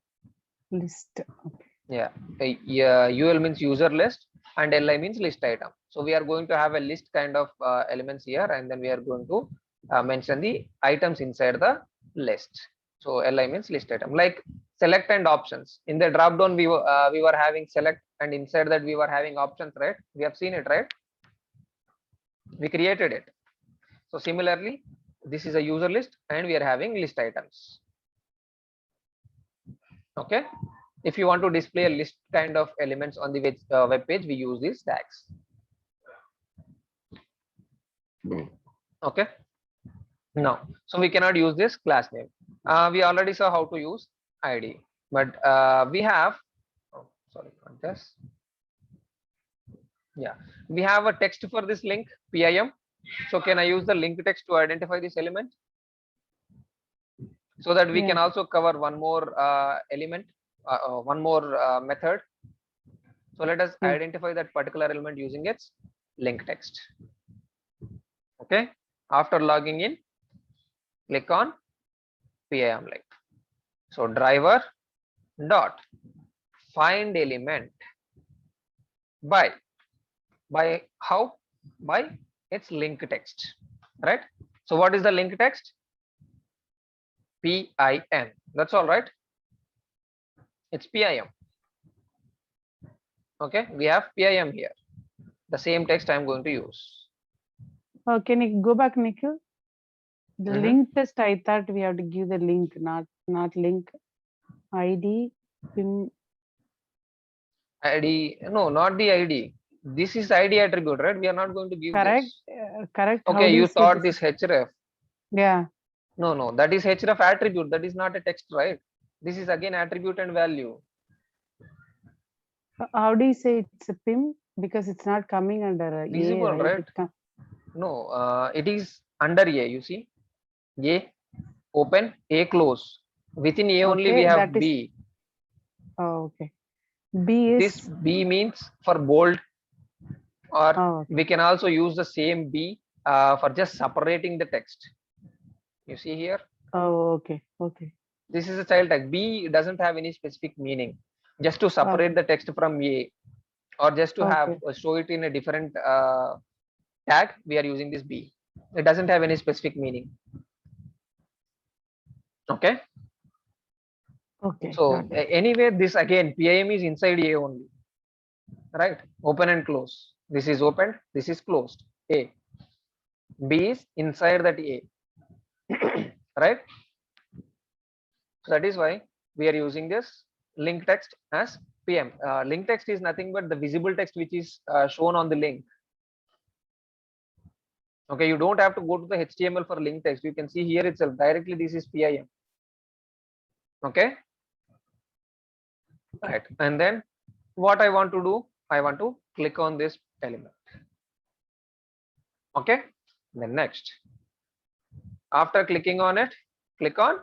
List. Okay. Yeah, UL means user list and LI means list item. So we are going to have a list kind of elements here, and then we are going to mention the items inside the list. So LI means list item, like select and options. In the drop down we were having select, and inside that we were having options, right? We have seen it, right? We created it. So similarly, this is a user list and we are having list items. Okay, if you want to display a list kind of elements on the web page, we use these tags. Okay, now so we cannot use this class name. We already saw how to use ID, but we have we have a text for this link PIM. So can I use the link text to identify this element, so that we can also cover one more element, one more method? So let us identify that particular element using its link text. Okay, after logging in, click on PIM link. So driver dot find element by how? By its link text, right? So what is the link text? PIM. That's all, right? It's PIM. Okay, we have PIM here. The same text I'm going to use. Oh, can you go back, Nikhil? The link test, I thought we have to give the link, not link. ID, PIM. ID, no, not the ID. This is ID attribute, right? We are not going to give Correct. this. Correct. Okay, you thought this href. Yeah. No, that is href attribute. That is not a text, right? This is again attribute and value. How do you say it's a PIM? Because it's not coming under Visible, A, right? right? No, it is under A. You see, A open, A close. Within A only we Okay, have that is. B. Oh, okay. B This is. B means for bold, or Oh, okay. we can also use the same B for just separating the text. You see here, Oh, okay. Okay. this is a child tag. B doesn't have any specific meaning. Just to separate Okay. the text from A, or just to have Okay. show it in a different tag, we are using this B. It doesn't have any specific meaning. Okay. Okay. So Got it. anyway, this again PIM is inside A only, right? Open and close. This is opened, this is closed. A. B is inside that A, right? So that is why we are using this link text as PM. Link text is nothing but the visible text which is shown on the link. Okay, you don't have to go to the HTML for link text. You can see here itself directly. This is PIM. Okay, right. And then what I want to do, I want to click on this element. Okay, then next, after clicking on it, click on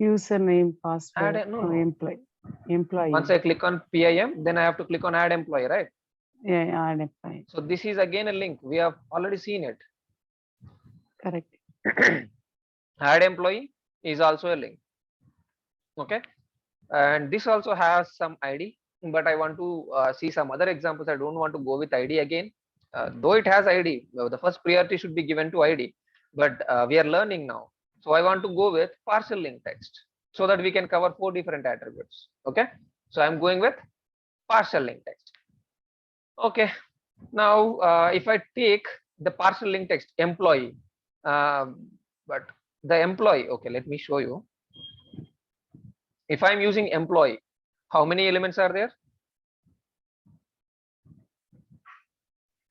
Username, password, add. No, employee. once I click on PIM, then I have to click on add employee, right? Yeah, add employee. So this is again a link. We have already seen it. Correct. Add employee is also a link. Okay, and this also has some ID, but I want to see some other examples. I don't want to go with ID again, though it has ID. The first priority should be given to ID, but we are learning now. So I want to go with partial link text so that we can cover 4 different attributes. Okay, so I'm going with partial link text. Okay, now if I take the partial link text employee, but the employee, okay, let me show you. If I'm using employee, how many elements are there?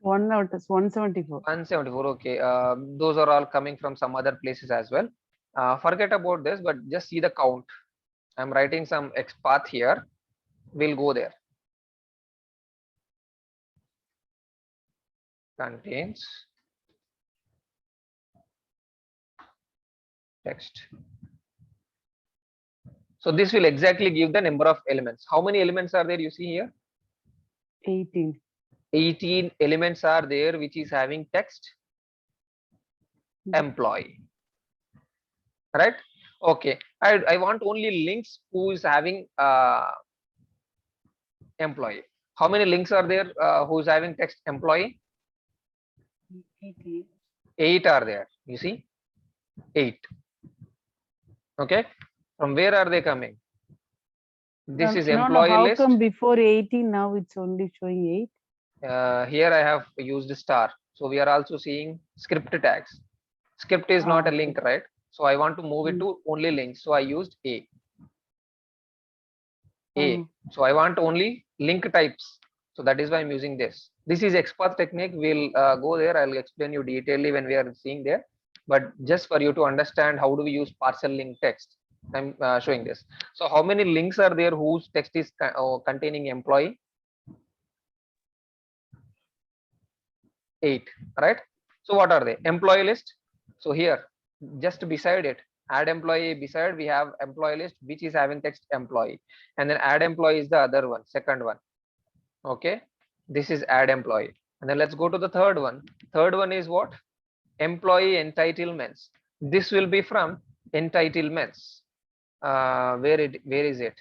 174. 174. Okay, those are all coming from some other places as well. Forget about this, but just see the count. I'm writing some XPath here. We'll go there. Contains text. So this will exactly give the number of elements. How many elements are there? You see here, 18. 18 elements are there, which is having text employee, right? Okay, I want only links who is having employee. How many links are there who is having text employee? 8 are there. You see, 8. Okay, from where are they coming? This is employee How list. come before 18 now it's only showing 8? Here I have used star, so we are also seeing script tags. Script is not a Okay. link, right? So I want to move it to only links, so I used A. So I want only link types, so that is why I'm using this. This is XPath technique. We'll go there. I'll explain you detailedly when we are seeing there, but just for you to understand how do we use partial link text, I'm showing this. So how many links are there whose text is containing employee? 8, right? So what are they? Employee list. So here, just beside it, add employee, beside we have employee list which is having text employee, and then add employee is the other one, second one. Okay, this is add employee, and then let's go to the third one. Third one is what? Employee entitlements. This will be from entitlements. Where is it?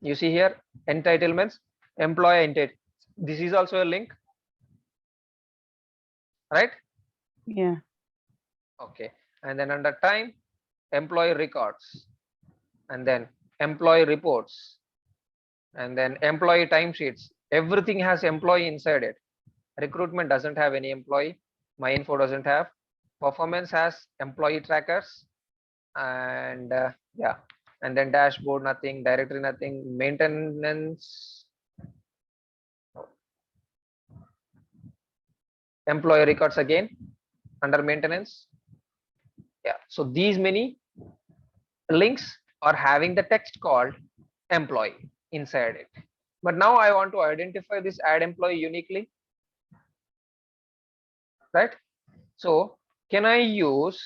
You see here, entitlements, employee entitlement. This is also a link, right? Yeah. Okay, and then under time, employee records, and then employee reports, and then employee timesheets. Everything has employee inside it. Recruitment doesn't have any employee. My info doesn't have. Performance has employee trackers, and yeah, and then dashboard nothing, directory nothing, maintenance, employee records again under maintenance. Yeah, so these many links or having the text called employee inside it. But now I want to identify this add employee uniquely, right? So can I use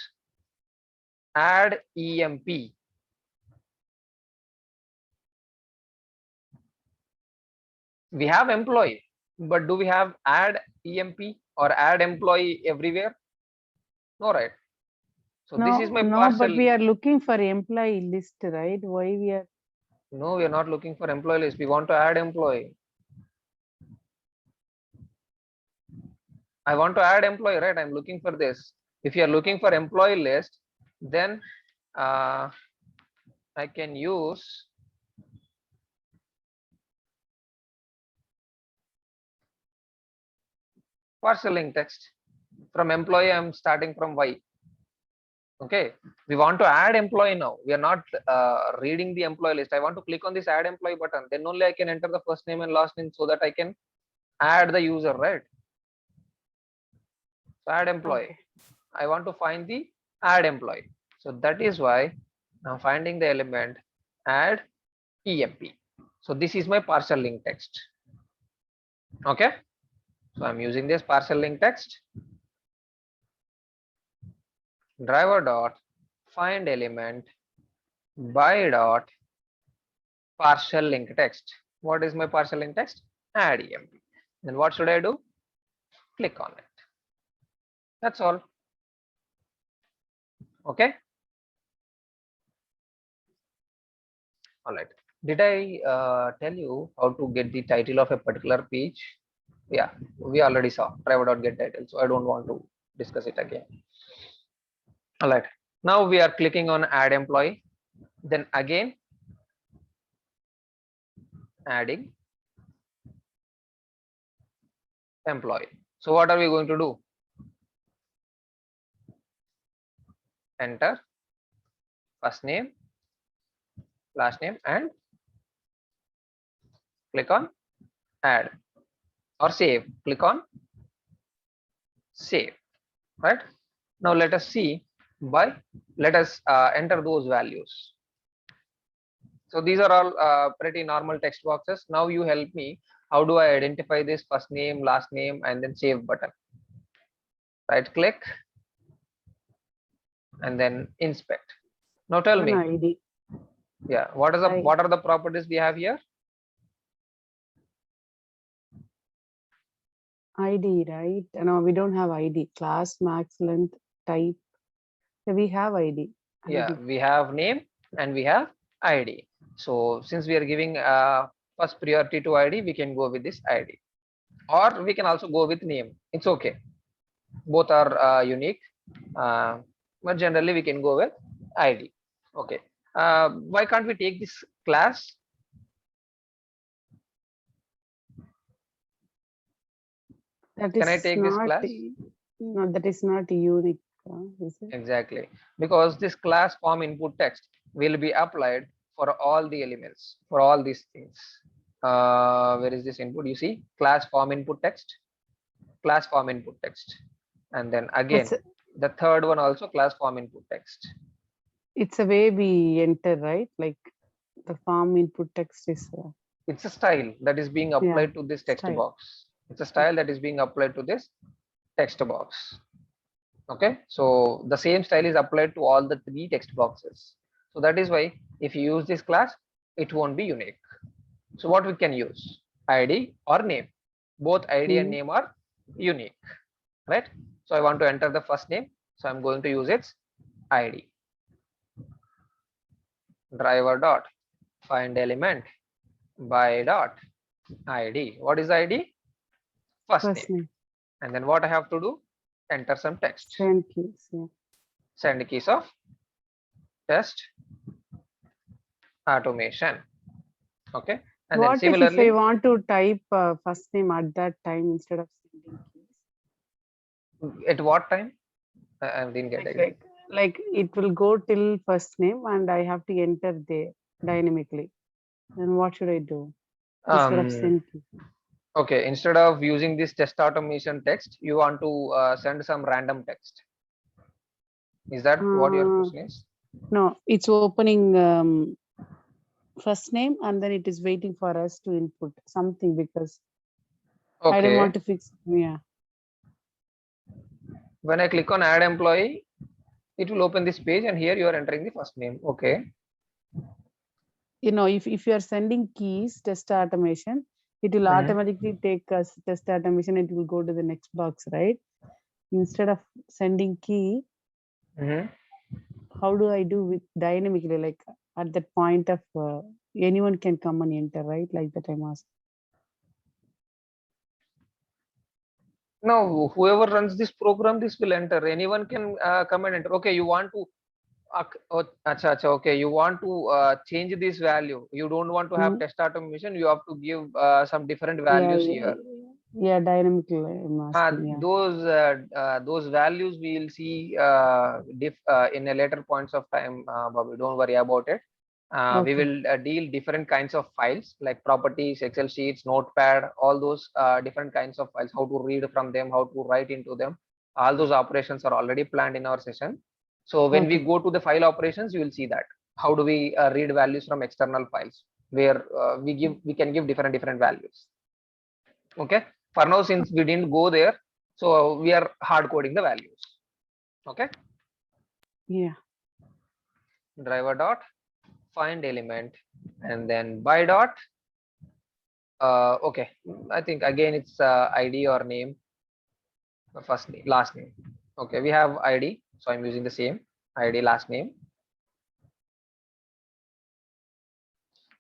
add emp? We have employee, but do we have add emp or add employee everywhere? No, right? So this is my No, partial. but we are looking for employee list, right? Why we are? No, we are not looking for employee list. We want to add employee. I want to add employee, right? I'm looking for this. If you are looking for employee list, then I can use partial link text. From employee, I'm starting from Y. Okay, we want to add employee now. We are not reading the employee list. I want to click on this add employee button. Then only I can enter the first name and last name so that I can add the user, right? So add employee. Okay. I want to find the add employee. So that is why I'm finding the element add emp. So this is my partial link text. Okay. So I'm using this partial link text. Driver dot find element by dot partial link text. What is my partial link text? Add emp. Then what should I do? Click on it. That's all. Okay. All right. Did I tell you how to get the title of a particular page? Yeah, we already saw driver.get title, so I don't want to discuss it again. All right. Now we are clicking on add employee. Then again, adding employee. So what are we going to do? Enter first name, last name, and click on add or save. Click on save. Right. Now let us see let us enter those values. So these are all pretty normal text boxes. Now you help me. How do I identify this first name, last name, and then save button? Right click and then inspect. Now tell me. ID. Yeah, what are the properties we have here? ID, right? No, we don't have ID. Class, max, length, type. So we have ID. Yeah, ID. we have name and we have ID. So since we are giving first priority to ID, we can go with this ID, or we can also go with name. It's okay. Both are unique, but generally we can go with ID. Okay. Why can't we take this class? That Can I is take this not, class? no, that is not unique, is it? Exactly, because this class form input text will be applied for all the elements, for all these things. Where is this input? You see class form input text, class form input text, and then again the third one also class form input text. It's a way we enter, right? Like the form input text is. It's a style that is being applied to this text style. box. It's a style that is being applied to this text box. Okay, so the same style is applied to all the three text boxes. So that is why if you use this class, it won't be unique. So what we can use? ID or name. Both ID and name are unique, right? So I want to enter the first name, so I'm going to use its ID. Driver dot find element by dot ID. What is ID? First name. And then what I have to do? Enter some text. Send keys. Yeah. Send keys of test automation. Okay. And what then similarly, if I want to type first name at that time instead of sending keys? At what time? I didn't get it. Like it will go till first name and I have to enter there dynamically. Then what should I do instead of send keys? Okay, instead of using this test automation text, you want to send some random text. Is that what your question is? No, it's opening first name and then it is waiting for us to input something because I don't Okay. want to fix. Yeah. When I click on add employee, it will open this page and here you are entering the first name. Okay. You know, if you are sending keys, test automation, it will Mhm. automatically take us test automation. It will go to the next box, right? Instead of sending key, Mhm. how do I do with dynamically? Like at that point of anyone can come and enter, right? Like that I'm asking. Now, whoever runs this program, this will enter. Anyone can come and enter. Okay, you want to acha, acha, okay, you want to change this value. You don't want to have Mm. test automation. You have to give some different Yeah, values here. yeah, dynamically I'm asking. Yeah. Those values we will see in a later points of time, Bobby. Don't worry about it. We Okay. will deal different kinds of files like properties, Excel sheets, Notepad, all those different kinds of files. How to read from them, how to write into them. All those operations are already planned in our session. So when we Okay. go to the file operations, you will see that how do we read values from external files where we can give different values. Okay. For now, since we didn't go there, so we are hard coding the values. Okay. Yeah. Driver dot find element and then by dot. Okay. I think again it's ID or name, first name, last name. Okay. We have ID, so I'm using the same ID, last name,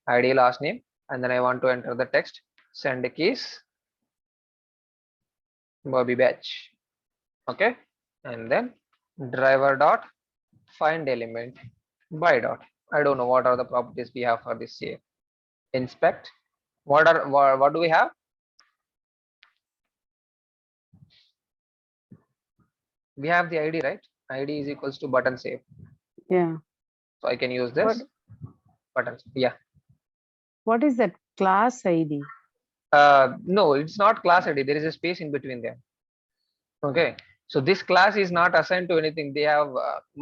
ID, last name, and then I want to enter the text. Send keys, Bobby Batch. Okay. And then driver dot find element by dot. I don't know what are the properties we have for this here. Inspect. What do we have? We have the ID, right? ID is equals to button save. Yeah. So I can use What this button. Yeah. what is that class ID? No, it's not class ID. There is a space in between them. Okay. So this class is not assigned to anything. They have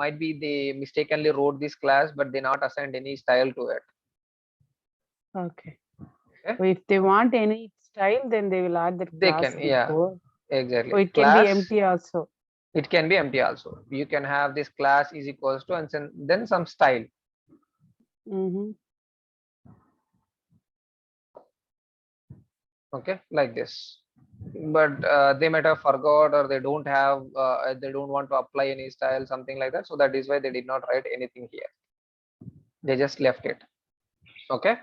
might be they mistakenly wrote this class, but they not assigned any style to it. Okay. Okay. So if they want any style, then they will add that They class can, yeah, before. exactly. So it can be Class, empty also. it can be empty also. You can have this class is equals to and then some style. Mm-hmm. Okay, like this. But they might have forgot or they don't have they don't want to apply any style, something like that. So that is why they did not write anything here. They just left it. Okay.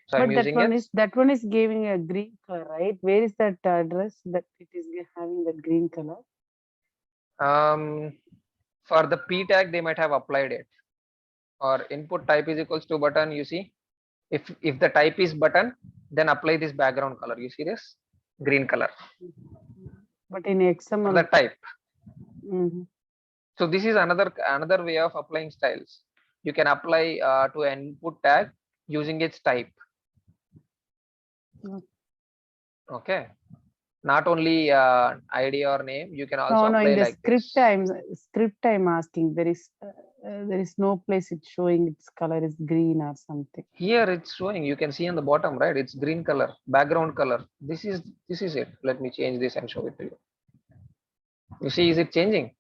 So I'm But using it. that one is giving a green color, right? Where is that address that it is having that green color? For the p tag they might have applied it, or input type is equals to button. You see, if the type is button, then apply this background color. You see this green color But in for the XML. type. Mm-hmm. So this is another way of applying styles. You can apply to an input tag using its type. Okay, not only ID or name, you can also No, apply in the like this. script I'm asking, there is no place it's showing its color is green or something. Here it's showing, you can see on the bottom, right? It's green color, background color. This is it. Let me change this and show it to you. You see, is it changing?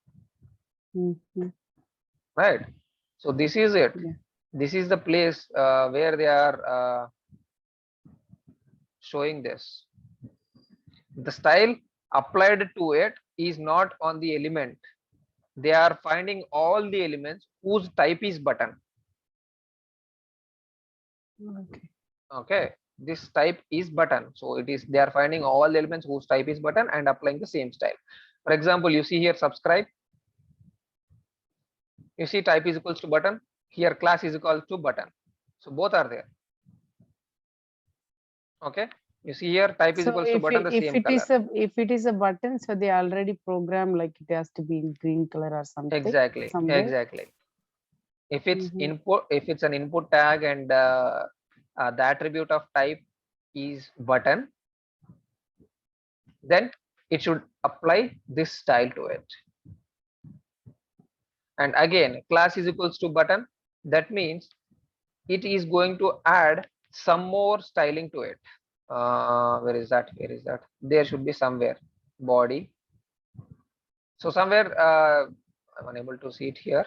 Mm-hmm. Right. So this is it. Yeah. This is the place where they are showing this. The style applied to it is not on the element. They are finding all the elements whose type is button. Okay. Okay, this type is button, so it is they are finding all the elements whose type is button and applying the same style. For example, you see here subscribe, you see type is equals to button, here class is equal to button, so both are there. Okay, you see here type is So equals to button, the same color. if it is a button, so they already programmed like it has to be in green color or something. Exactly, somewhere. exactly. If it's Mm-hmm. input, if it's an input tag and the attribute of type is button, then it should apply this style to it. And again, class is equals to button. That means it is going to add some more styling to it. Where is that? Where is that? There should be somewhere body. So somewhere I'm unable to see it here,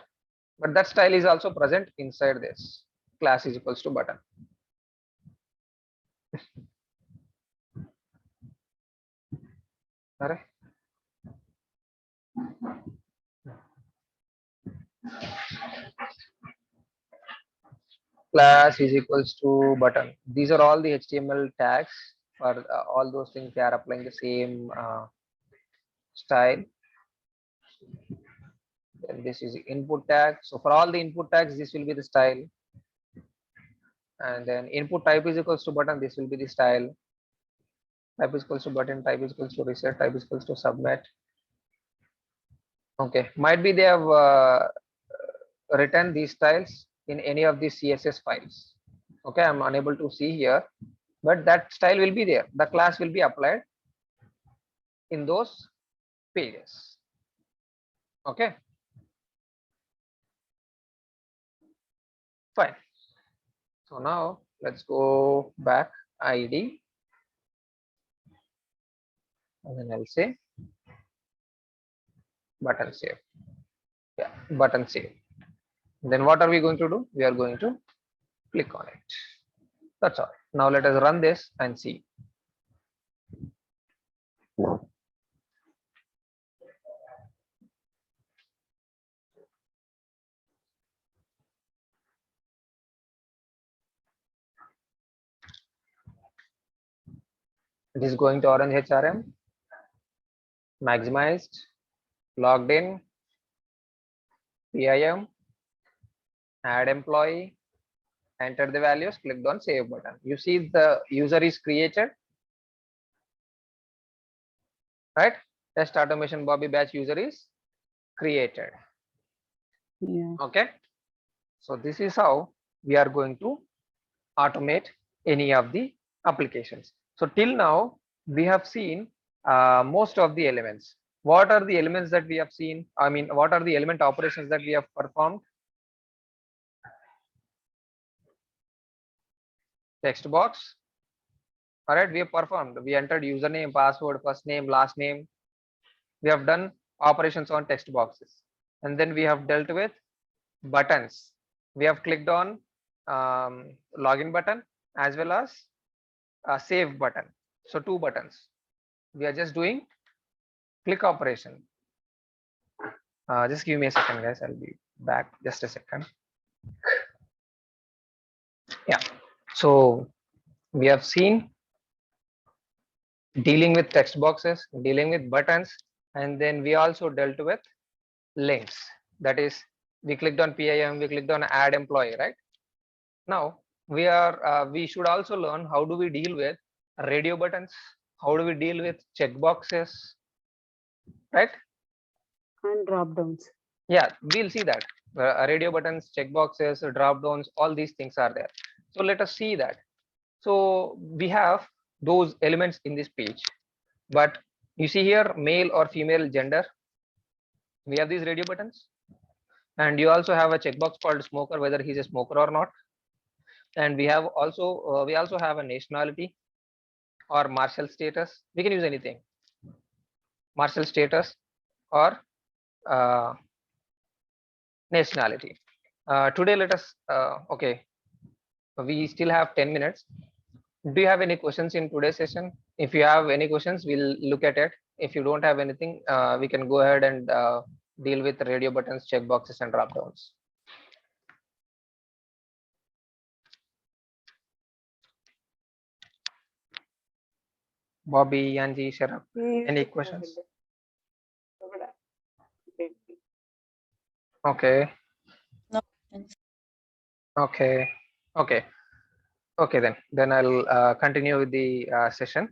but that style is also present inside this class is equals to button. Alright. Class is equals to button. These are all the HTML tags for all those things. They are applying the same style. Then this is the input tag. So for all the input tags, this will be the style. And then input type is equals to button. This will be the style. Type is equals to button. Type is equals to reset. Type is equals to submit. Okay, might be they have written these styles in any of these CSS files. Okay, I'm unable to see here, but that style will be there. The class will be applied in those pages. Okay, fine. So now let's go back ID, and then I'll say button save. Yeah, button save. Then what are we going to do? We are going to click on it. That's all. Now let us run this and see. It is going to Orange HRM, maximized, logged in, PIM, add employee, enter the values, clicked on save button. You see the user is created, right? Test automation Bobby batch user is created. Yeah. Okay. So this is how we are going to automate any of the applications. So till now we have seen most of the elements. What are the elements that we have seen? I mean, what are the element operations that we have performed? Text box. All right, we have performed. We entered username, password, first name, last name. We have done operations on text boxes, and then we have dealt with buttons. We have clicked on login button as well as save button. So two buttons. We are just doing click operation. Just give me a second, guys. I'll be back. Just a second. Yeah. So we have seen dealing with text boxes, dealing with buttons, and then we also dealt with links. That is, we clicked on PIM, we clicked on add employee, right? Now we should also learn how do we deal with radio buttons, how do we deal with checkboxes, right? And drop downs. Yeah, we'll see that radio buttons, checkboxes, drop downs, all these things are there. So let us see that. So we have those elements in this page, but you see here male or female gender. We have these radio buttons, and you also have a checkbox called smoker, whether he's a smoker or not. And we have also we also have a nationality or martial status. We can use anything, martial status or nationality. Today let us okay, we still have 10 minutes. Do you have any questions in today's session? If you have any questions, we'll look at it. If you don't have anything, we can go ahead and deal with radio buttons, checkboxes, and drop downs. Bobby, Anji, Sharaf, any questions? Okay. No. Okay. Okay. Okay, then I'll continue with the session.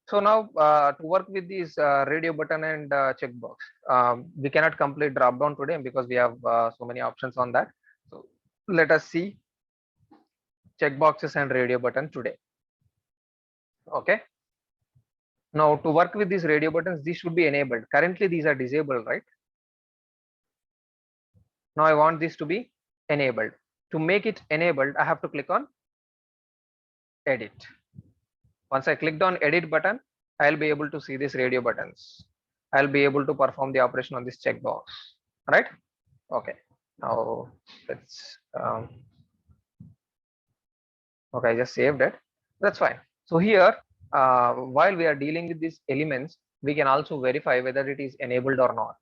So now to work with these radio button and checkbox, we cannot complete drop down today because we have so many options on that. So let us see checkboxes and radio button today. Okay. Now to work with these radio buttons, these should be enabled. Currently these are disabled, right? Now I want this to be enabled. To make it enabled, I have to click on edit. Once I clicked on edit button, I'll be able to see these radio buttons. I'll be able to perform the operation on this checkbox, right? Okay, now let's, okay, I just saved it. That's fine. So here, while we are dealing with these elements, we can also verify whether it is enabled or not,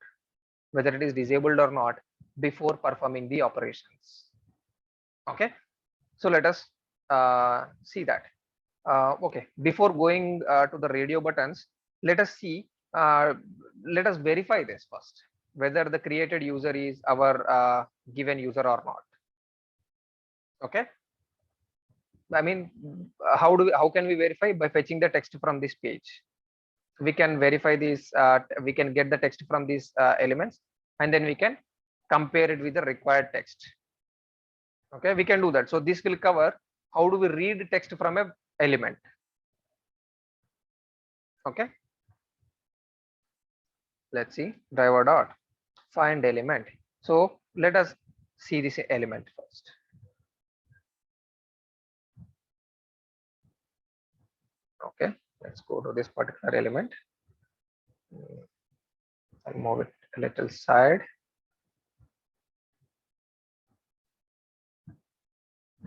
whether it is disabled or not before performing the operations. Okay, so let us see that. Okay, before going to the radio buttons, let us see, let us verify this first, whether the created user is our given user or not. Okay, I mean, how can we verify? By fetching the text from this page. We can verify these, we can get the text from these elements, and then we can compare it with the required text. Okay, we can do that. So this will cover how do we read text from a element. Okay, let's see, driver dot find element. So let us see this element first. Okay, let's go to this particular element and move it a little side.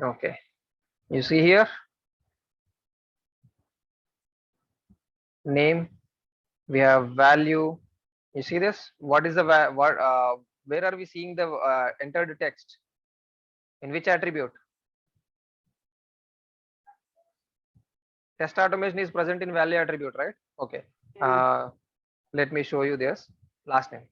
Okay, you see here, name, we have value. You see this? What is the what? Where are we seeing the entered text? In which attribute? Test automation is present in value attribute, right? Okay. Let me show you this last name.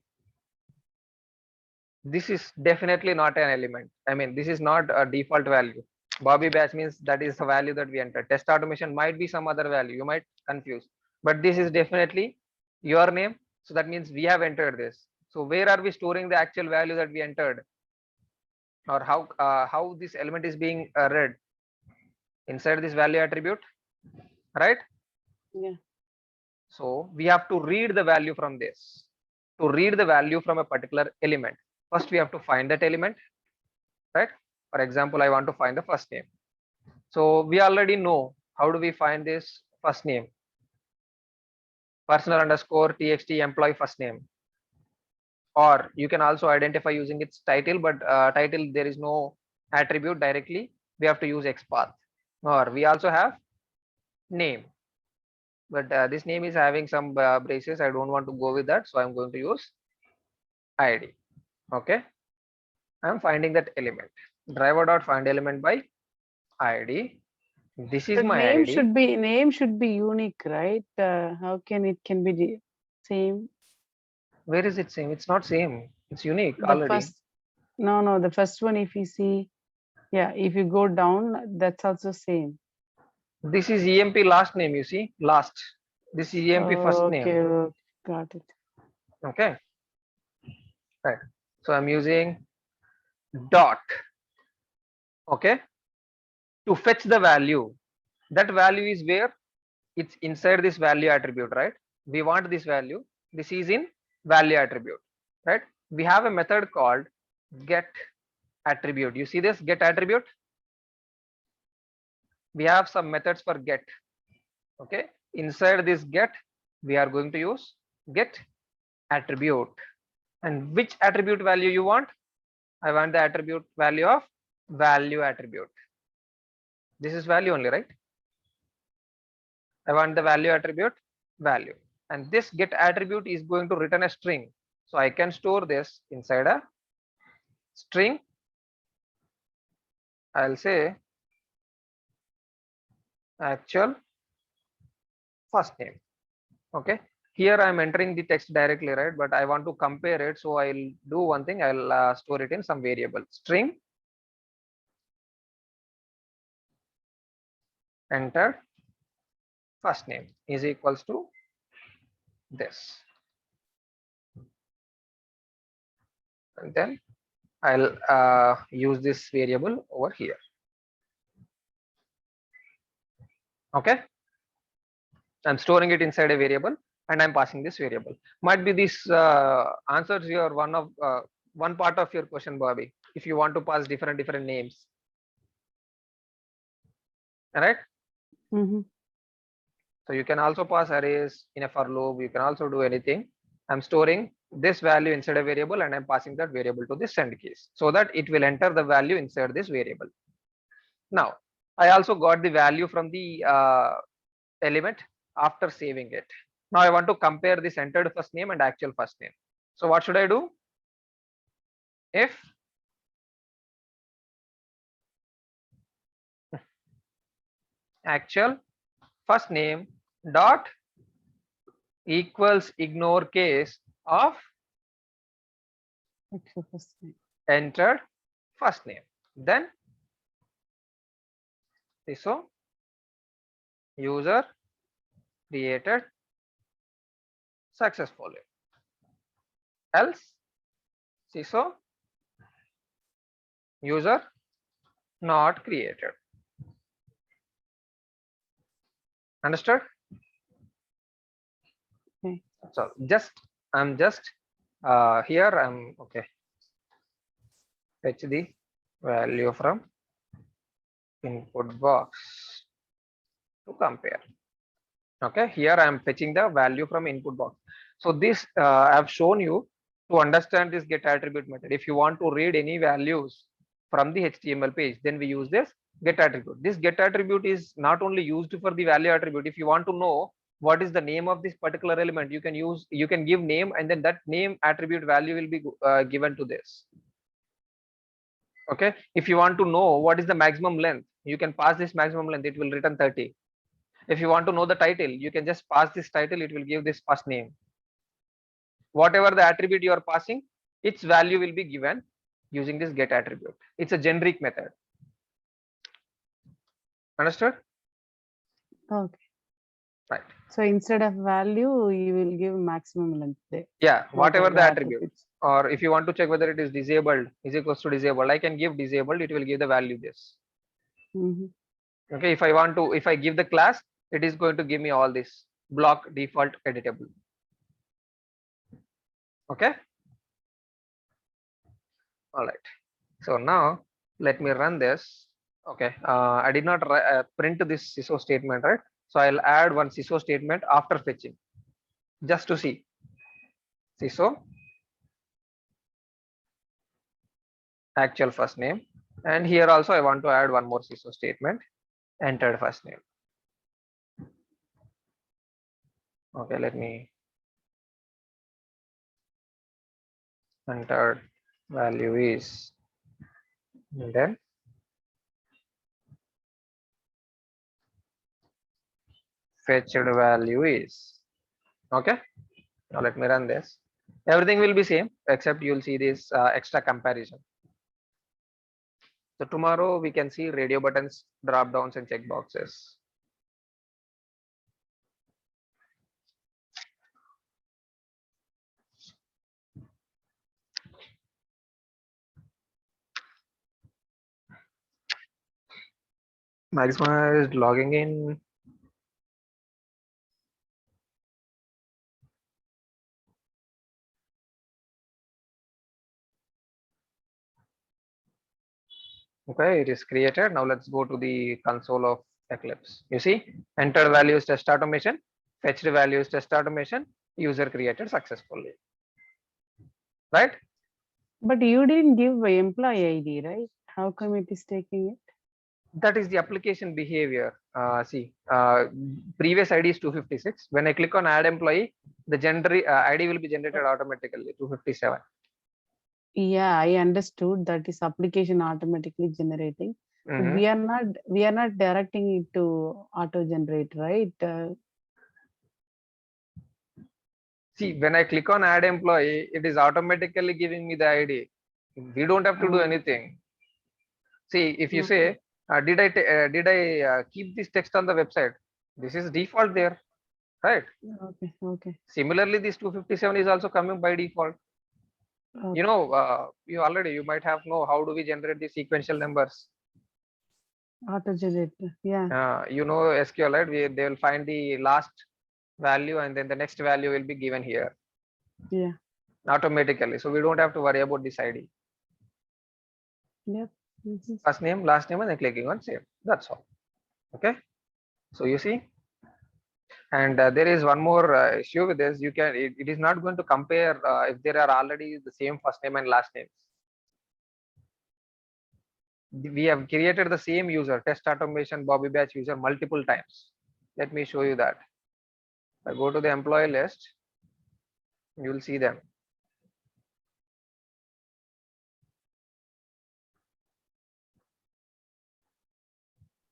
This is definitely not an element. I mean, this is not a default value. Bobby Batch means that is the value that we entered. Test automation might be some other value. You might confuse, but this is definitely your name. So that means we have entered this. So where are we storing the actual value that we entered, or how this element is being read? Inside this value attribute, right? Yeah. So we have to read the value from this. To read the value from a particular element, first we have to find that element, right? For example, I want to find the first name. So we already know how do we find this first name. Personal underscore txt employee first name. Or you can also identify using its title, but title there is no attribute directly. We have to use XPath. Or we also have name, but this name is having some braces. I don't want to go with that, so I'm going to use ID. Okay, I'm finding that element. Driver dot find element by ID. This is But my name ID. should be unique, right? How can it can be the same? Where is it same? It's not same. It's unique The already. first, no, the first one, if you see, yeah, if you go down, that's also same. This is EMP last name. You see, last. This is EMP first name. Okay, got it. Okay, right. So I'm using dot. Okay, to fetch the value. That value is where? It's inside this value attribute, right? We want this value. This is in value attribute, right? We have a method called get attribute. You see this get attribute? We have some methods for get. Okay, inside this get, we are going to use get attribute. And which attribute value you want? I want the attribute value of value attribute. This is value only, right? I want the value attribute value, and this get attribute is going to return a string. So I can store this inside a string. I'll say actual first name. Okay, here I'm entering the text directly, right? But I want to compare it, so I'll do one thing. I'll store it in some variable string enter first name is equals to this, and then I'll use this variable over here. Okay, I'm storing it inside a variable and I'm passing this variable. Might be this answers your one of one part of your question, Bobby, if you want to pass different names. All right. Mhm. So you can also pass arrays in a for loop. You can also do anything. I'm storing this value inside a variable and I'm passing that variable to this send case so that it will enter the value inside this variable. Now, I also got the value from the element after saving it. Now I want to compare this entered first name and actual first name. So what should I do? If actual first name dot equals ignore case of Actual first name. entered first name, then so user created successfully, else so user not created. Understood? Okay. So I'm just here I'm okay. Fetch the value from input box to compare. Okay, here I am fetching the value from input box. So this I have shown you to understand this get attribute method. If you want to read any values from the HTML page, then we use this get attribute. This get attribute is not only used for the value attribute. If you want to know what is the name of this particular element, you can give name, and then that name attribute value will be given to this. Okay, if you want to know what is the maximum length, you can pass this maximum length, it will return 30. If you want to know the title, you can just pass this title, it will give this first name. Whatever the attribute you are passing, its value will be given using this get attribute. It's a generic method. Understood? Okay. Right. So instead of value, you will give maximum length there. Yeah, whatever the attribute. attributes. Or if you want to check whether it is disabled, is equals to disabled, I can give disabled, it will give the value this. Mhm. Okay, if I give the class, it is going to give me all this block default editable. Okay. All right. So now let me run this. Okay. I did not print this SISO statement, right? So I'll add one SISO statement after fetching just to see. SISO actual first name. And here also I want to add one more SISO statement, entered first name. Okay, let me entered value is, and then fetched value is. Okay, now let me run this. Everything will be same except you'll see this extra comparison. So tomorrow we can see radio buttons, drop downs and check boxes. Maxima is logging in. Okay, it is created. Now let's go to the console of Eclipse. You see, entered values test automation, fetched values test automation, user created successfully. Right? But you didn't give a employee ID, right? How come it is taking it? That is the application behavior. Previous ID is 256. When I click on add employee, the ID will be generated automatically 257. Yeah, I understood that is application automatically generating. But we are not directing it to auto generate, right? See, when I click on add employee, it is automatically giving me the ID. We don't have to do anything. See, if you say, did I keep this text on the website? This is default there, right? Okay. Similarly, this 257 is also coming by default. Okay. You know, you might have know how do we generate the sequential numbers. Auto generator, yeah. You know SQL, right? They will find the last value and then the next value will be given here. Yeah. automatically. So we don't have to worry about this ID. Yep. Mhm. First name, last name, and then clicking on save. That's all. Okay. So you see, and there is one more issue with this. It is not going to compare if there are already the same first name and last names. We have created the same user, test automation Bobby Batch user, multiple times. Let me show you that. If I go to the employee list, you will see them.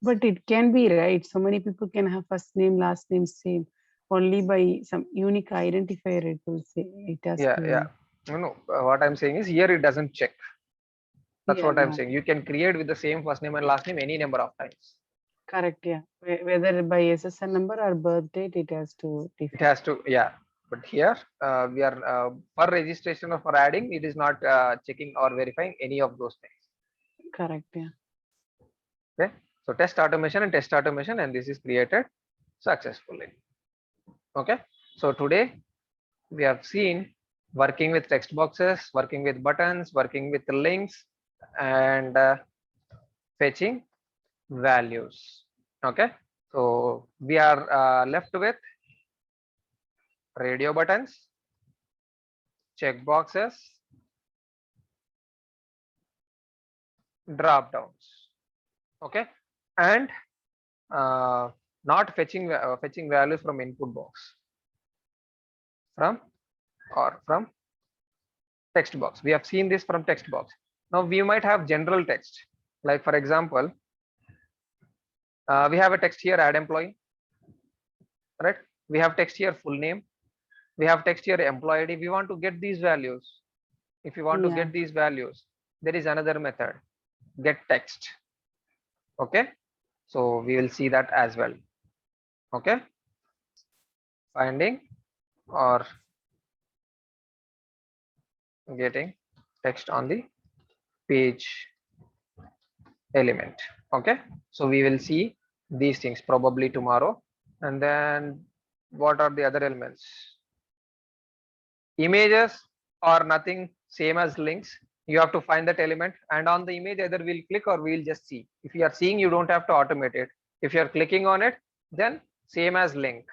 But it can be right. So many people can have first name, last name same. Only by some unique identifier it will say it has Yeah, to. yeah. No, what I'm saying is here it doesn't check. That's Yeah, what I'm no. saying. You can create with the same first name and last name any number of times. Correct, yeah. Whether by SSN number or birth date, it has to It define. has to, yeah. But here we are for registration or for adding, it is not checking or verifying any of those things. Correct, yeah. Okay. So test automation and test automation, and this is created successfully. Okay. So today we have seen working with text boxes, working with buttons, working with links, and fetching values. Okay. So we are left with radio buttons, check boxes, drop downs. Okay. And not fetching values from input box, from text box. We have seen this from text box. Now we might have general text, like for example, we have a text here, add employee, right? We have text here, full name. We have text here, employee ID. We want to get these values. If you want to Yeah. get these values, there is another method, get text. Okay. So we will see that as well. Okay. Finding or getting text on the page element. Okay. So we will see these things probably tomorrow. And then what are the other elements? Images are nothing same as links. You have to find that element, and on the image either we'll click or we'll just see. If you are seeing, you don't have to automate it. If you are clicking on it, then same as link.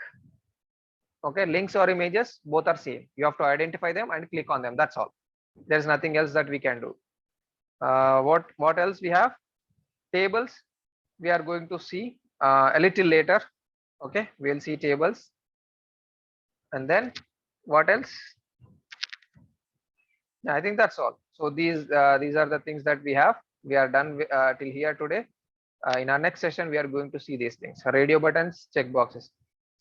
Okay, links or images, both are same. You have to identify them and click on them. That's all. There's nothing else that we can do. What else we have? Tables. We are going to see a little later. Okay, we'll see tables. And then what else? I think that's all. So these are the things that we have. We are done till here today. In our next session, we are going to see these things: radio buttons, check boxes.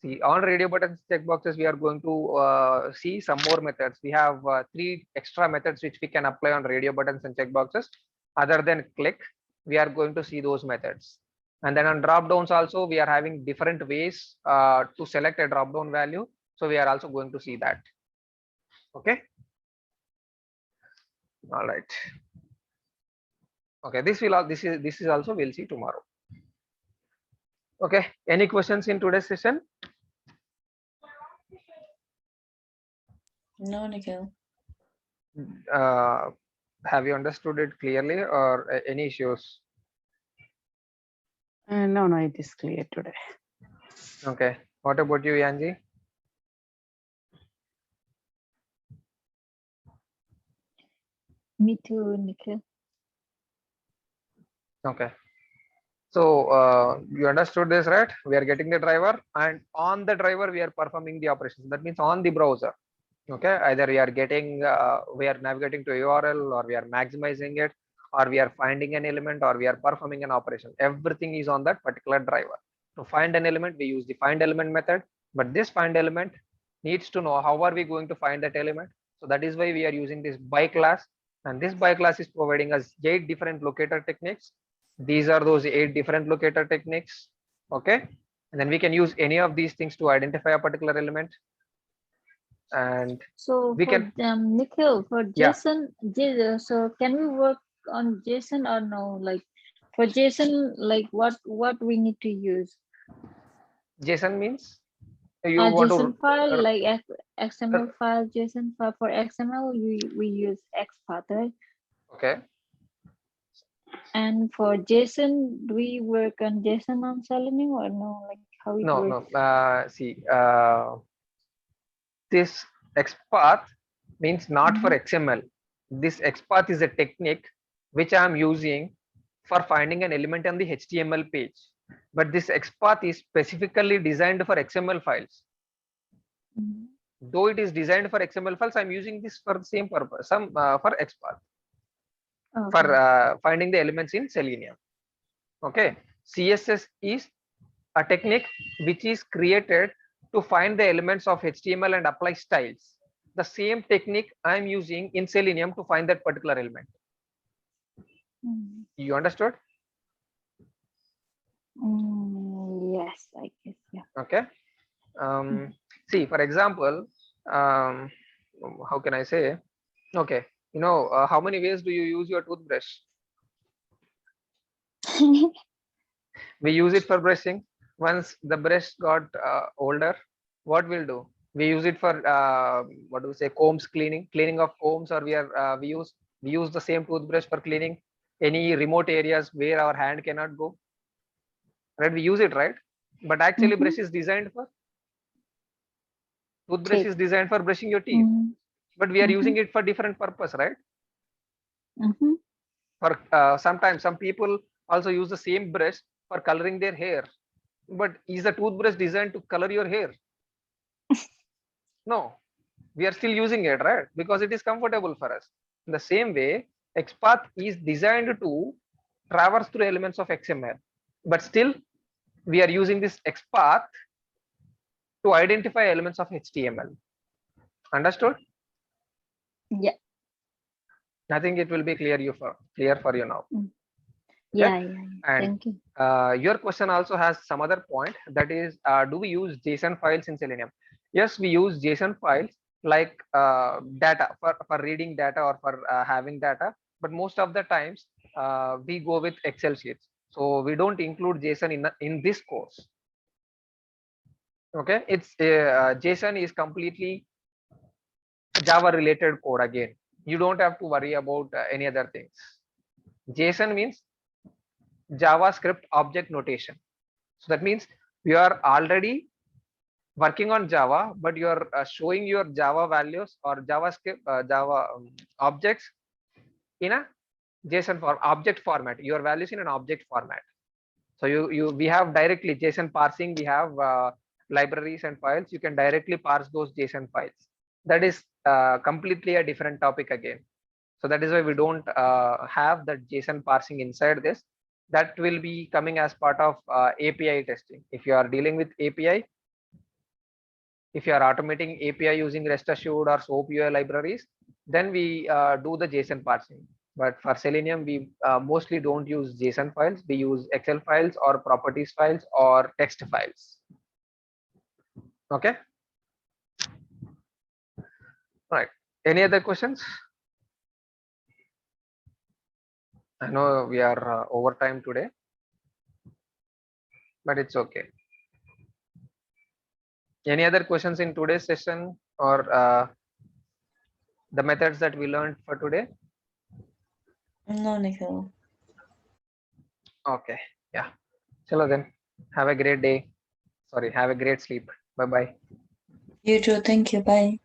See, on radio buttons, check boxes, we are going to see some more methods. We have 3 extra methods which we can apply on radio buttons and check boxes. Other than click, we are going to see those methods. And then on drop downs also, we are having different ways to select a drop down value. So we are also going to see that. Okay. All right. Okay, this is also we'll see tomorrow. Okay, any questions in today's session? No, Nikhil. Have you understood it clearly, or any issues? No, it is clear today. Okay, what about you, Yanji? Me too, Nikhil. Okay, so you understood this, right? We are getting the driver, and on the driver we are performing the operations. That means on the browser. Okay, either we are getting we are navigating to URL, or we are maximizing it, or we are finding an element, or we are performing an operation. Everything is on that particular driver. To find an element, we use the find element method, but this find element needs to know how are we going to find that element. So that is why we are using this by class, and this by class is providing us 8 different locator techniques. These are those 8 different locator techniques. Okay, and then we can use any of these things to identify a particular element. And So we for can Nikhil, for Yeah. JSON, so can we work on JSON or no? Like for JSON, like what we need to use? JSON means You want JSON to file like XML file, JSON file. For XML, we use XPath, right? okay. And for JSON, do we work on JSON on Selenium or no? Like how it No, works? no. See, this XPath means not for XML. This XPath is a technique which I am using for finding an element on the HTML page. But this XPath is specifically designed for XML files. Mhm. Though it is designed for XML files, I'm using this for the same purpose. Some for XPath for Okay. finding the elements in Selenium. Okay, CSS is a technique which is created to find the elements of HTML and apply styles. The same technique I'm using in Selenium to find that particular element. Mm. You understood? Yes, I guess. Yeah. Okay. See, for example, how can I say? Okay, you know, how many ways do you use your toothbrush? We use it for brushing. Once the brush got older, what we'll do? We use it for what do we say? Combs cleaning of combs, or we use the same toothbrush for cleaning any remote areas where our hand cannot go. Right? We use it, right? But actually, Mhm. brush is designed for toothbrush Teeth. is designed for brushing your teeth, Mhm. but we are using Mhm. it for different purpose, right? Mhm. For sometimes some people also use the same brush for coloring their hair. But is the toothbrush designed to color your hair? No, we are still using it, right? Because it is comfortable for us. In the same way, XPath is designed to traverse through elements of XML, but still we are using this XPath to identify elements of HTML. Understood? Yeah. I think it will be clear for you now. Okay. Yeah. Yeah. And Thank you. your question also has some other point, that is, do we use JSON files in Selenium? Yes, we use JSON files like data for reading data or for having data, but most of the times we go with Excel sheets. So we don't include JSON in this course. Okay, it's JSON is completely Java related code. Again, you don't have to worry about any other things. JSON means JavaScript object notation. So that means you are already working on Java, but you are showing your Java values or JavaScript Java objects in a JSON object format. Your values in an object format. So we have directly JSON parsing. We have libraries and files. You can directly parse those JSON files. That is completely a different topic again. So that is why we don't have that JSON parsing inside this. That will be coming as part of API testing. If you are dealing with API, if you are automating API using REST Assured or SOAP UI libraries, then we do the JSON parsing. But for Selenium, we mostly don't use JSON files. We use Excel files or properties files or text files. Okay. Right. Any other questions? I know we are over time today, but it's okay. Any other questions in today's session or the methods that we learned for today? No, Nikhil. Okay. Yeah. Chalo then. Have a great day. Sorry. Have a great sleep. Bye bye. You too. Thank you. Bye.